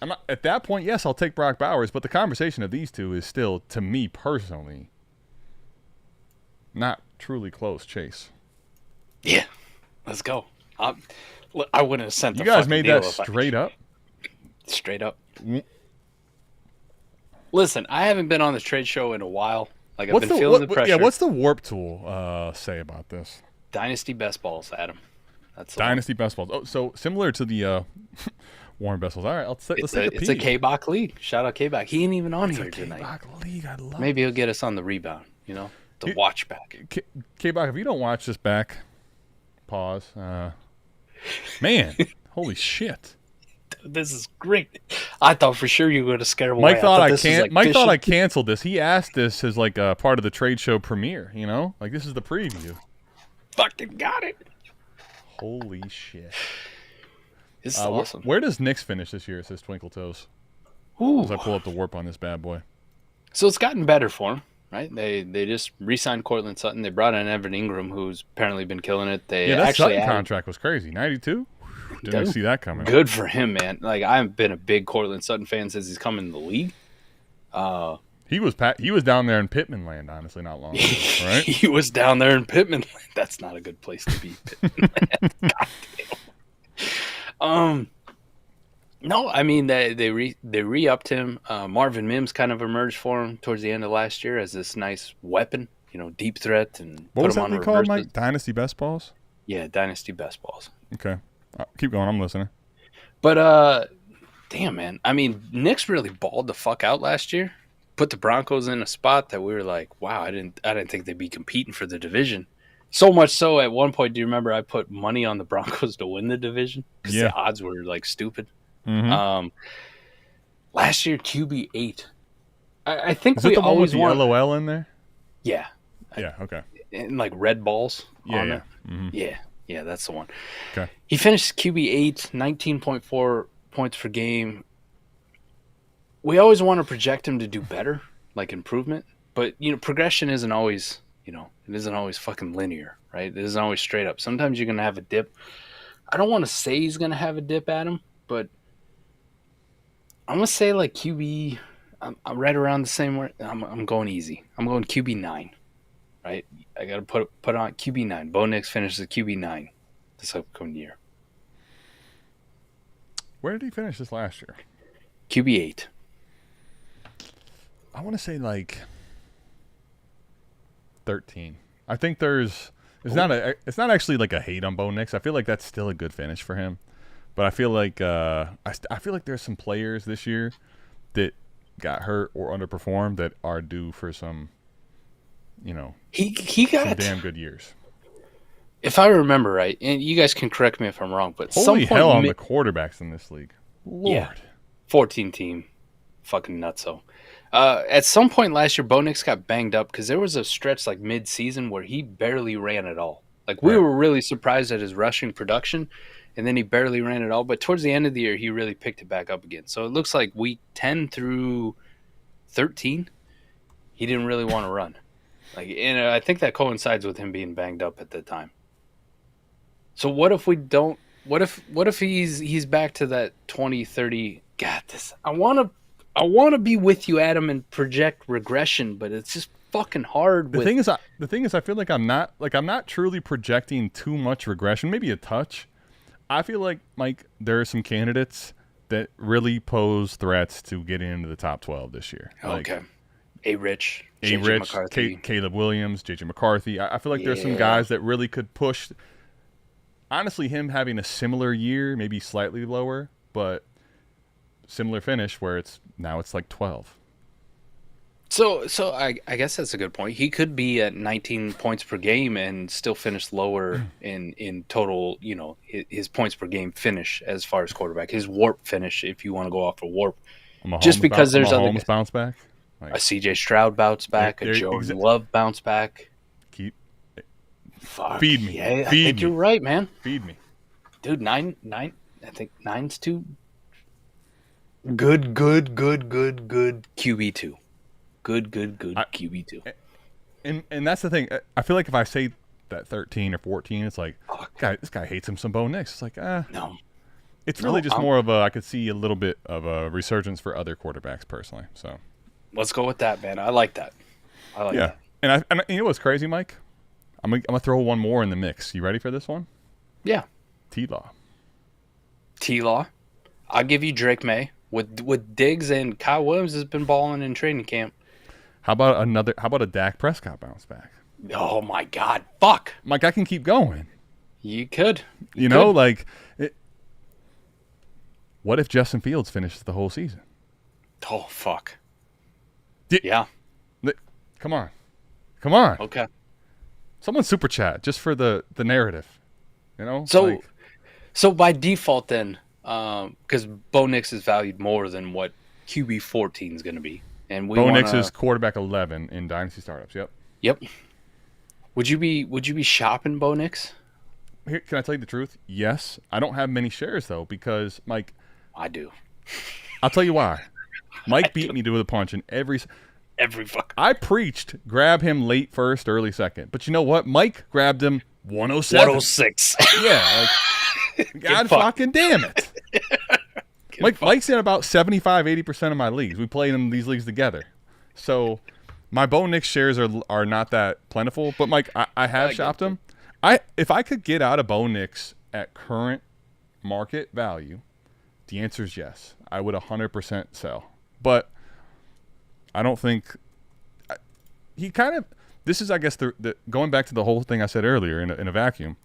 I'm not, at that point, yes, I'll take Brock Bowers, but the conversation of these two is still, to me personally, not truly close, Chase. Yeah, let's go. I wouldn't have sent the You guys fucking made deal that if straight up? Straight up. Listen, I haven't been on the trade show in a while. Like, I've been feeling the pressure. Yeah, what's the Warp Tool say about this? Dynasty Best Balls, Adam. That's Dynasty Best Balls. Oh, so similar to the Warren Best Balls. All right, let's take a peek. It's a K-Bach league. Shout out K-Bach. He ain't even on here tonight. K-Bach league, I love Maybe he'll get us on the rebound, the watch back. K-Bach, if you don't watch this back, pause. Man, holy shit. This is great. I thought for sure you were going to scare him Mike away. Mike thought I canceled this. He asked this as like a part of the trade show premiere, Like this is the preview. Fucking got it. Holy shit. This is awesome. Where does Knicks finish this year? It says Twinkle Toes. Ooh. As I pull up the warp on this bad boy. So it's gotten better for him, right? They just re-signed Cortland Sutton. They brought in Evan Ingram, who's apparently been killing it. That Sutton contract was crazy. 92? Didn't see that coming. Good for him, man. Like, I've been a big Cortland Sutton fan since he's come in the league. He was down there in Pittman land, honestly, not long ago, right? He was down there in Pittman land. That's not a good place to be, Pittman land. God damn. No, I mean they re-upped him. Marvin Mims kind of emerged for him towards the end of last year as this nice weapon, deep threat, and what was that they called, Mike? Dynasty Best Balls? Yeah, Dynasty Best Balls. Okay. Keep going. I'm listening. But, damn, man. I mean, Knicks really balled the fuck out last year. Put the Broncos in a spot that we were like, wow, I didn't think they'd be competing for the division. So much so, at one point, do you remember I put money on the Broncos to win the division? Because the odds were, like, stupid. Mm-hmm. Last year, QB 8. I think we always won. LOL in there? Yeah. Yeah, okay. And, like, red balls on it. Mm-hmm. Yeah. Yeah, that's the one. Okay. He finished QB8, 19.4 points per game. We always want to project him to do better, like improvement. But, progression isn't always, it isn't always fucking linear, right? It isn't always straight up. Sometimes you're going to have a dip. I don't want to say he's going to have a dip at him, but I'm going to say like QB, I'm right around the same way. I'm going easy. I'm going QB9, right? I got to put on QB9. Bo Nix finishes QB9 this upcoming year. Where did he finish this last year? QB8. I want to say like 13. I think it's not actually like a hate on Bo Nix. I feel like that's still a good finish for him. But I feel like I feel like there's some players this year that got hurt or underperformed that are due for some, He got some damn good years. If I remember right, and you guys can correct me if I'm wrong, but Holy hell on the quarterbacks in this league. Lord. Yeah, 14 team, fucking nutso. At some point last year, Bo Nix got banged up because there was a stretch like mid-season where he barely ran at all. Like we were really surprised at his rushing production, and then he barely ran at all. But towards the end of the year, he really picked it back up again. So it looks like week 10 through 13, he didn't really want to run. And I think that coincides with him being banged up at the time. So what if we don't? What if he's back to that 20, 30? God, I want to be with you, Adam, and project regression, but it's just fucking hard. The thing is, I feel like I'm not truly projecting too much regression. Maybe a touch. I feel like, Mike, there are some candidates that really pose threats to getting into the top 12 this year. Okay. A-Rich, McCarthy. Caleb Williams, J.J. McCarthy. I feel like there's some guys that really could push. Honestly, him having a similar year, maybe slightly lower, but similar finish where it's like 12. So I guess that's a good point. He could be at 19 points per game and still finish lower in total, his points per game finish as far as quarterback. His warp finish, if you want to go off of warp. Just because there's other Holmes bounce back. Like, a C.J. Stroud bounce back, a Jordan Love bounce back. Feed me. Yeah, I think you're right, man. Feed me. Dude, nine. I think 9's too good QB2. Good QB2. And that's the thing. I feel like if I say that 13 or 14, it's like, this guy hates him some Bo Nix. It's like, no. It's really just more of I could see a little bit of a resurgence for other quarterbacks personally. So let's go with that, man. I like that. That. And you know what's crazy, Mike? I'm gonna throw one more in the mix. You ready for this one? Yeah. T-Law. I'll give you Drake May. With Diggs and Kyle Williams has been balling in training camp. How about a Dak Prescott bounce back? Oh my God! Fuck, Mike, I can keep going. You could. What if Justin Fields finishes the whole season? Oh fuck. Yeah. Come on. Okay. Someone super chat just for the narrative. So by default then, because Bo Nix is valued more than what QB 14 is going to be, and Bo Nix is quarterback 11 in dynasty startups. Yep. Would you be shopping Bo Nix? Here, can I tell you the truth? Yes. I don't have many shares though because Mike. I do. I'll tell you why. Mike beat me to the punch in every fuck. I preached grab him late first, early second, but you know what? Mike grabbed him 107. 106. Yeah. God fucking damn it. Mike's in about 75-80% of my leagues. We play in these leagues together. So my Bo Nix shares are not that plentiful, but Mike, I have shopped him. If I could get out of Bo Nix at current market value, the answer is yes. I would 100% sell. But I don't think he kind of this is, I guess, the going back to the whole thing I said earlier in a vacuum.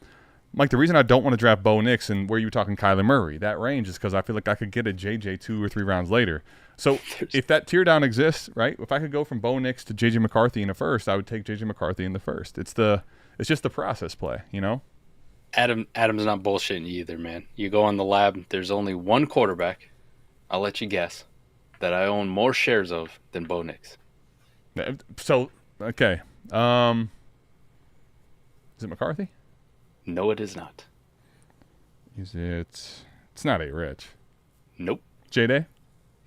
Mike, the reason I don't want to draft Bo Nix and where you were talking Kyler Murray, that range is because I feel like I could get a JJ 2 or 3 rounds later. So if that tear down exists, right? If I could go from Bo Nix to JJ McCarthy in the first, I would take JJ McCarthy in the first. It's just the process play, Adam's not bullshitting you either, man. You go on the lab, there's only one quarterback, I'll let you guess, that I own more shares of than Bo Nix. So, okay. Is it McCarthy? No, it is not. Is it? It's not A. Rich. Nope. J-Day?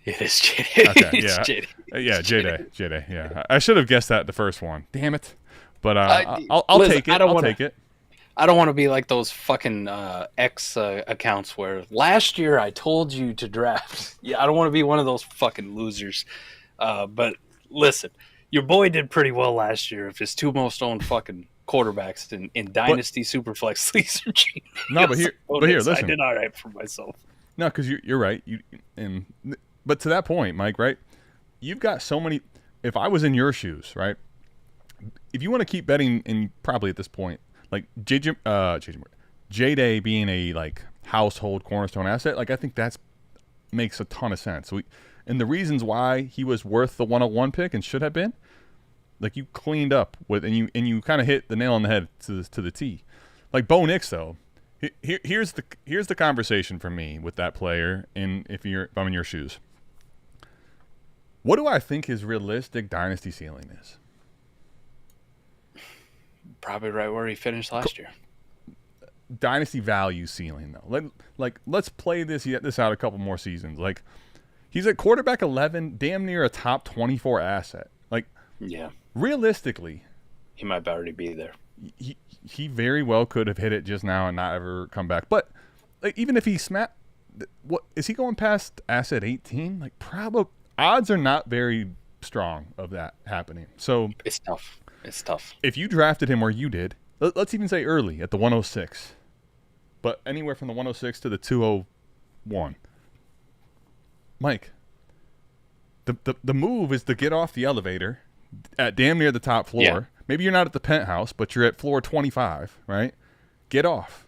It is J-Day. Okay, It's yeah. J-Day. Yeah, J-Day. J-Day, yeah. I should have guessed that the first one. Damn it. But I'll listen, take it. I'll take it. I don't want to be like those fucking X accounts where last year I told you to draft. Yeah, I don't want to be one of those fucking losers. But listen, your boy did pretty well last year. If his two most owned fucking quarterbacks in Dynasty Superflex leagues are cheap. No, but here, listen. I did all right for myself. No, because you're right. But to that point, Mike, right? You've got so many. If I was in your shoes, right? If you want to keep betting, and probably at this point, like J-Day being a like household cornerstone asset, like I think that's makes a ton of sense. And the reasons why he was worth the 101 pick and should have been, like you cleaned up with, and you kind of hit the nail on the head to the T. Like Bo Nix though, here's the conversation for me with that player. And if I'm in your shoes, what do I think his realistic dynasty ceiling is? Probably right where he finished last year. Dynasty value ceiling though. Let's play this out a couple more seasons. Like he's at quarterback 11, damn near a top 24 asset. Like yeah, realistically, he might already be there. He very well could have hit it just now and not ever come back. But like even if he smacked, what is he going past asset 18? Like probably odds are not very strong of that happening. So it's tough. It's tough. If you drafted him where you did, let's even say early at the 106, but anywhere from the 106 to the 201, Mike, the move is to get off the elevator at damn near the top floor. Yeah. Maybe you're not at the penthouse, but you're at floor 25, right? Get off.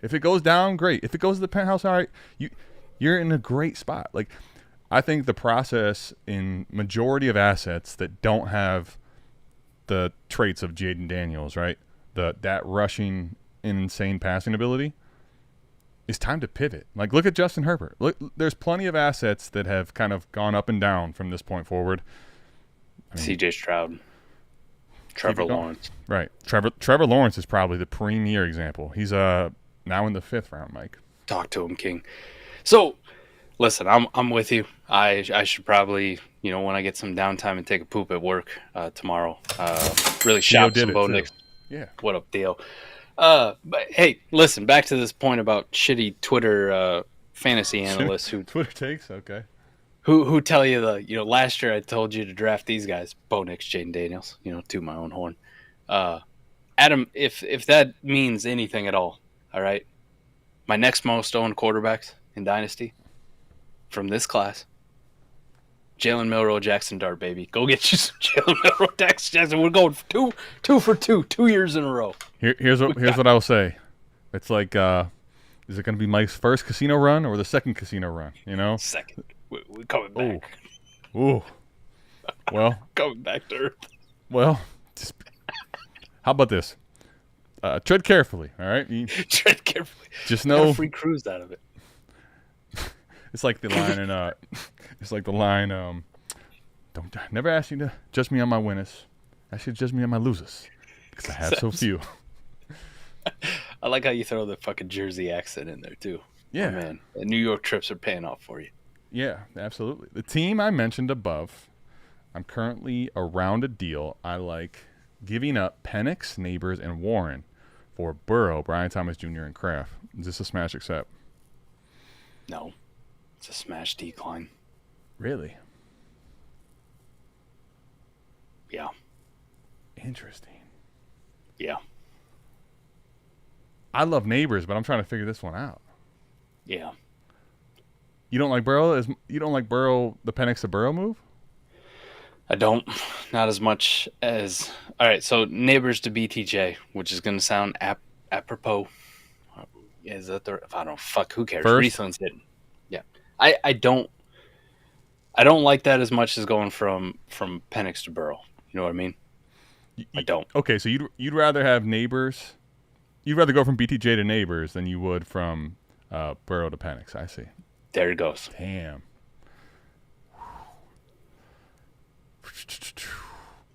If it goes down, great. If it goes to the penthouse, all right, you're in a great spot. Like I think the process in majority of assets that don't have the traits of Jaden Daniels, right? That rushing and insane passing ability. It's time to pivot. Like look at Justin Herbert. Look, there's plenty of assets that have kind of gone up and down from this point forward. CJ Stroud, Trevor Lawrence. Right. Trevor Lawrence is probably the premier example. He's now in the 5th round, Mike. Talk to him, King. So listen, I'm with you. I should probably, when I get some downtime and take a poop at work tomorrow, really shop some Bo Nix. Yeah. What up, Theo? But hey, listen, back to this point about shitty Twitter fantasy analysts who Twitter takes, okay. Who tell you last year I told you to draft these guys, Bo Nix, Jaden Daniels, to my own horn. Adam, if that means anything at all right, my next most owned quarterbacks in Dynasty from this class, Jalen Milroe, Jackson Dart, baby. Go get you some Jalen Milroe, Jackson. We're going for two for 2 years in a row. Here's what I'll say. It's like, is it going to be Mike's first casino run or the second casino run? Second. We're coming back. Ooh. Well. Coming back to earth. Well, how about this? Tread carefully, all right? Tread carefully. Just know. Got a free cruise out of it. It's like the line don't never ask you to judge me on my winners. Ask you to judge me on my losers. Because I have so few. I like how you throw the fucking Jersey accent in there too. Yeah. Oh, man. The New York trips are paying off for you. Yeah, absolutely. The team I mentioned above, I'm currently around a deal. I like giving up Penix, Neighbors, and Warren for Burrow, Brian Thomas Jr., and Kraft. Is this a smash accept? No. It's a smash decline. Really? Yeah. Interesting. Yeah. I love Neighbors, but I'm trying to figure this one out. Yeah. You don't like Burrow? You don't like Burrow, the Penix to Burrow move? I don't. Not as much as... All right, so Neighbors to BTJ, which is going to sound apropos. Is that the... I don't... Fuck, who cares? Riesland's hitting. Yeah. I don't like that as much as going from Penix to Burrow. You know what I mean? I don't. Okay, so you'd rather have Neighbors... You'd rather go from BTJ to Neighbors than you would from Burrow to Penix. I see. There it goes. Damn.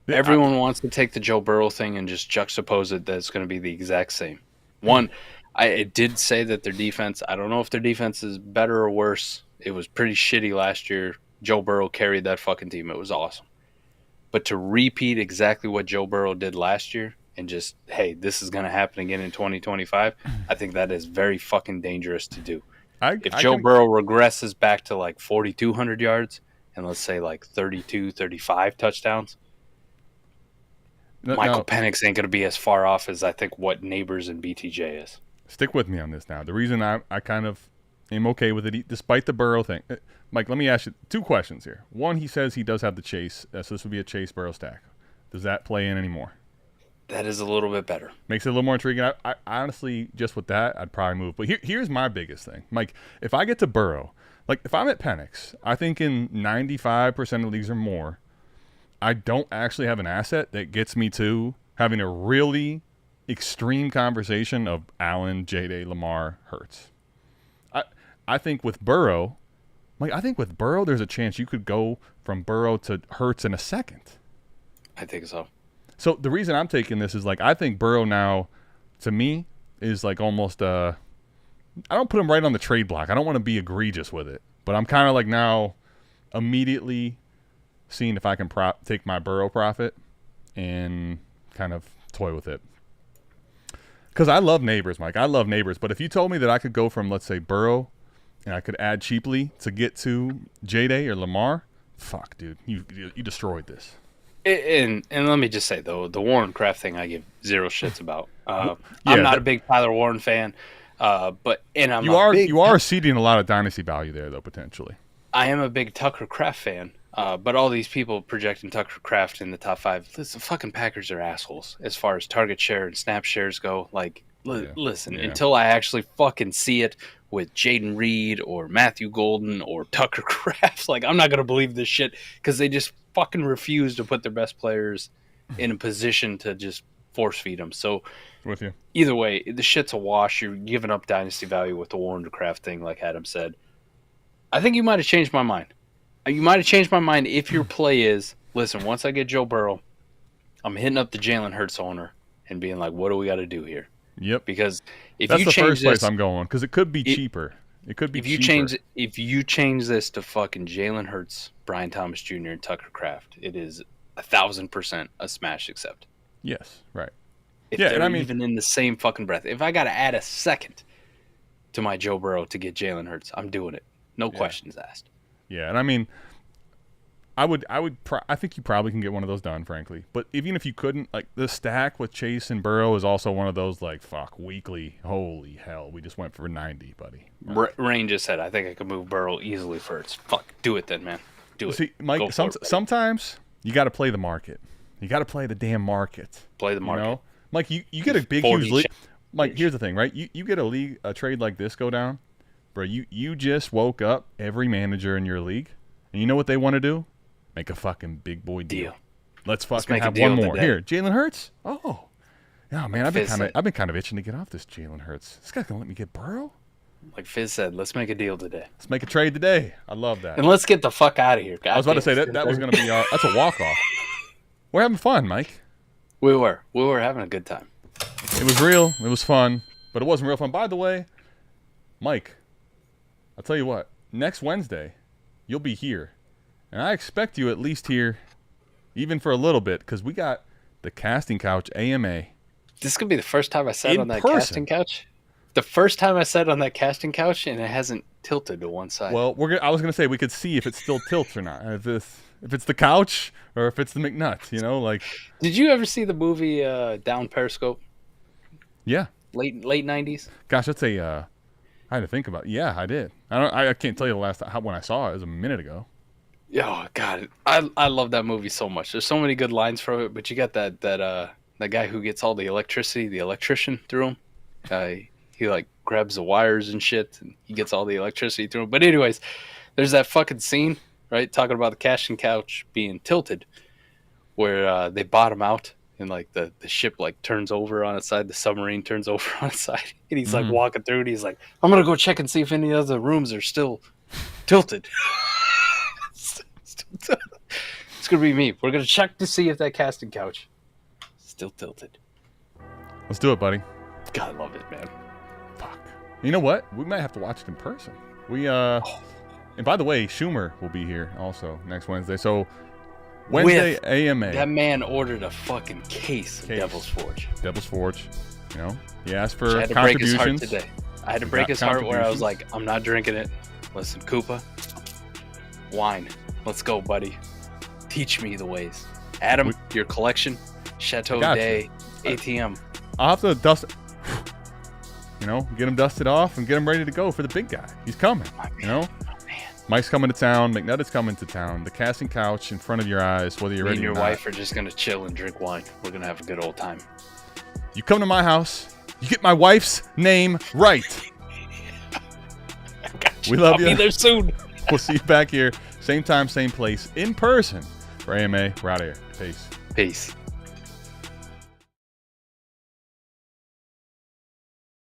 Everyone wants to take the Joe Burrow thing and just juxtapose it that it's going to be the exact same. One, it did say that their defense, I don't know if their defense is better or worse. It was pretty shitty last year. Joe Burrow carried that fucking team. It was awesome. But to repeat exactly what Joe Burrow did last year and just, hey, this is going to happen again in 2025, I think that is very fucking dangerous to do. If Joe Burrow regresses back to like 4,200 yards and let's say like 32, 35 touchdowns, Michael Penix ain't going to be as far off as I think what Neighbors and BTJ is. Stick with me on this now. The reason I kind of am okay with it, despite the Burrow thing. Mike, let me ask you 2 questions here. One, he says he does have the Chase, so this would be a Chase Burrow stack. Does that play in anymore? That is a little bit better. Makes it a little more intriguing. I honestly, just with that, I'd probably move. But here's my biggest thing. Mike, if I get to Burrow, like if I'm at Penix, I think in 95% of leagues or more, I don't actually have an asset that gets me to having a really extreme conversation of Allen, J-Day, Lamar, Hurts. I think with Burrow, there's a chance you could go from Burrow to Hurts in a second. I think so. So the reason I'm taking this is like I think Burrow now, to me, is like almost I don't put him right on the trade block. I don't want to be egregious with it, but I'm kind of like now immediately seeing if I can take my Burrow profit and kind of toy with it. Because I love Neighbors, Mike. I love Neighbors. But if you told me that I could go from, let's say, Burrow and I could add cheaply to get to J-Day or Lamar, fuck, dude. You destroyed this. And let me just say, though, the Warren Kraft thing I give zero shits about. I'm not a big Tyler Warren fan, you are ceding a lot of dynasty value there, though, potentially. I am a big Tucker Kraft fan, but all these people projecting Tucker Kraft in the top 5, listen, fucking Packers are assholes as far as target share and snap shares go. Like, listen, until I actually fucking see it with Jaden Reed or Matthew Golden or Tucker Kraft, like, I'm not going to believe this shit because they just fucking refuse to put their best players in a position to just force feed them. So, with you. Either way, the shit's a wash. You're giving up dynasty value with the Warren Kraft thing, like Adam said. I think you might have changed my mind. You might have changed my mind if your play is, listen, once I get Joe Burrow, I'm hitting up the Jalen Hurts owner and being like, what do we got to do here? Yep. Because if that's you the change first place I'm going, because it could be cheaper. It could be if you cheaper. If you change this to fucking Jalen Hurts, Brian Thomas Jr., and Tucker Kraft, it is 1,000% a smash accept. Yes, right. If they're even in the same fucking breath. If I got to add a second to my Joe Burrow to get Jalen Hurts, I'm doing it. No questions asked. Yeah, and I mean, I think you probably can get one of those done, frankly. But even if you couldn't, like the stack with Chase and Burrow is also one of those like weekly. Holy hell, we just went for 90, buddy. Rain just said, I think I could move Burrow easily for it. Fuck, do it then, man. Do it. See, Mike, sometimes you got to play the market. You got to play the damn market. Play the market. You know? Mike, you get a big huge league. Mike, here's the thing, right? You get a trade like this go down, bro. You just woke up every manager in your league, and you know what they want to do? Make a fucking big boy deal. Let's fucking have one more. Here, Jalen Hurts. Oh, man, I've been kind of itching to get off this Jalen Hurts. This guy's gonna let me get Burrow. Like Fizz said, let's make a deal today. Let's make a trade today. I love that. And let's get the fuck out of here. I was about to say that was gonna be that's a walk off. We're having fun, Mike. We were having a good time. It was real. It was fun, but it wasn't real fun. By the way, Mike, I'll tell you what. Next Wednesday, you'll be here. And I expect you at least here, even for a little bit, because we got the Casting Couch AMA. This could be the first time I sat on that casting couch. The first time I sat on that casting couch, and it hasn't tilted to one side. Well, I was going to say we could see if it still tilts or not. If it's the couch or if it's the McNutt, like. Did you ever see the movie Down Periscope? Yeah. Late 90s? Gosh, that's I had to think about it. Yeah, I did. I can't tell you the last time when I saw it. It was a minute ago. Oh God, I love that movie so much. There's so many good lines from it, but you got that guy who gets all the electricity, the electrician through him. He like grabs the wires and shit, and he gets all the electricity through him. But anyways, there's that fucking scene, right, talking about the casting couch being tilted, where they bottom out and like the ship like turns over on its side, the submarine turns over on its side, and he's like walking through, and he's like, "I'm gonna go check and see if any other rooms are still tilted." It's gonna be me. We're gonna check to see if that casting couch is still tilted. Let's do it, buddy. God, I love it, man. Fuck. You know what? We might have to watch it in person. And by the way, Schumer will be here also next Wednesday. So Wednesday AMA. That man ordered a fucking case of Devil's Forge. Devil's Forge. You know, he asked for I had to break his heart contributions. today. I had to break his heart where I was like, I'm not drinking it. Listen, Koopa, wine. Let's go, buddy. Teach me the ways. Adam, your collection, Chateau Day, ATM. I'll have to dust it. You know, get him dusted off and get him ready to go for the big guy. He's coming. You know? Mike's coming to town. McNutt is coming to town. The casting couch in front of your eyes, whether you're ready or not. Me and your wife are just going to chill and drink wine. We're going to have a good old time. You come to my house. You get my wife's name right. We love you. I'll be there soon. We'll see you back here. Same time, same place, in person for AMA. We're out of here. Peace. Peace.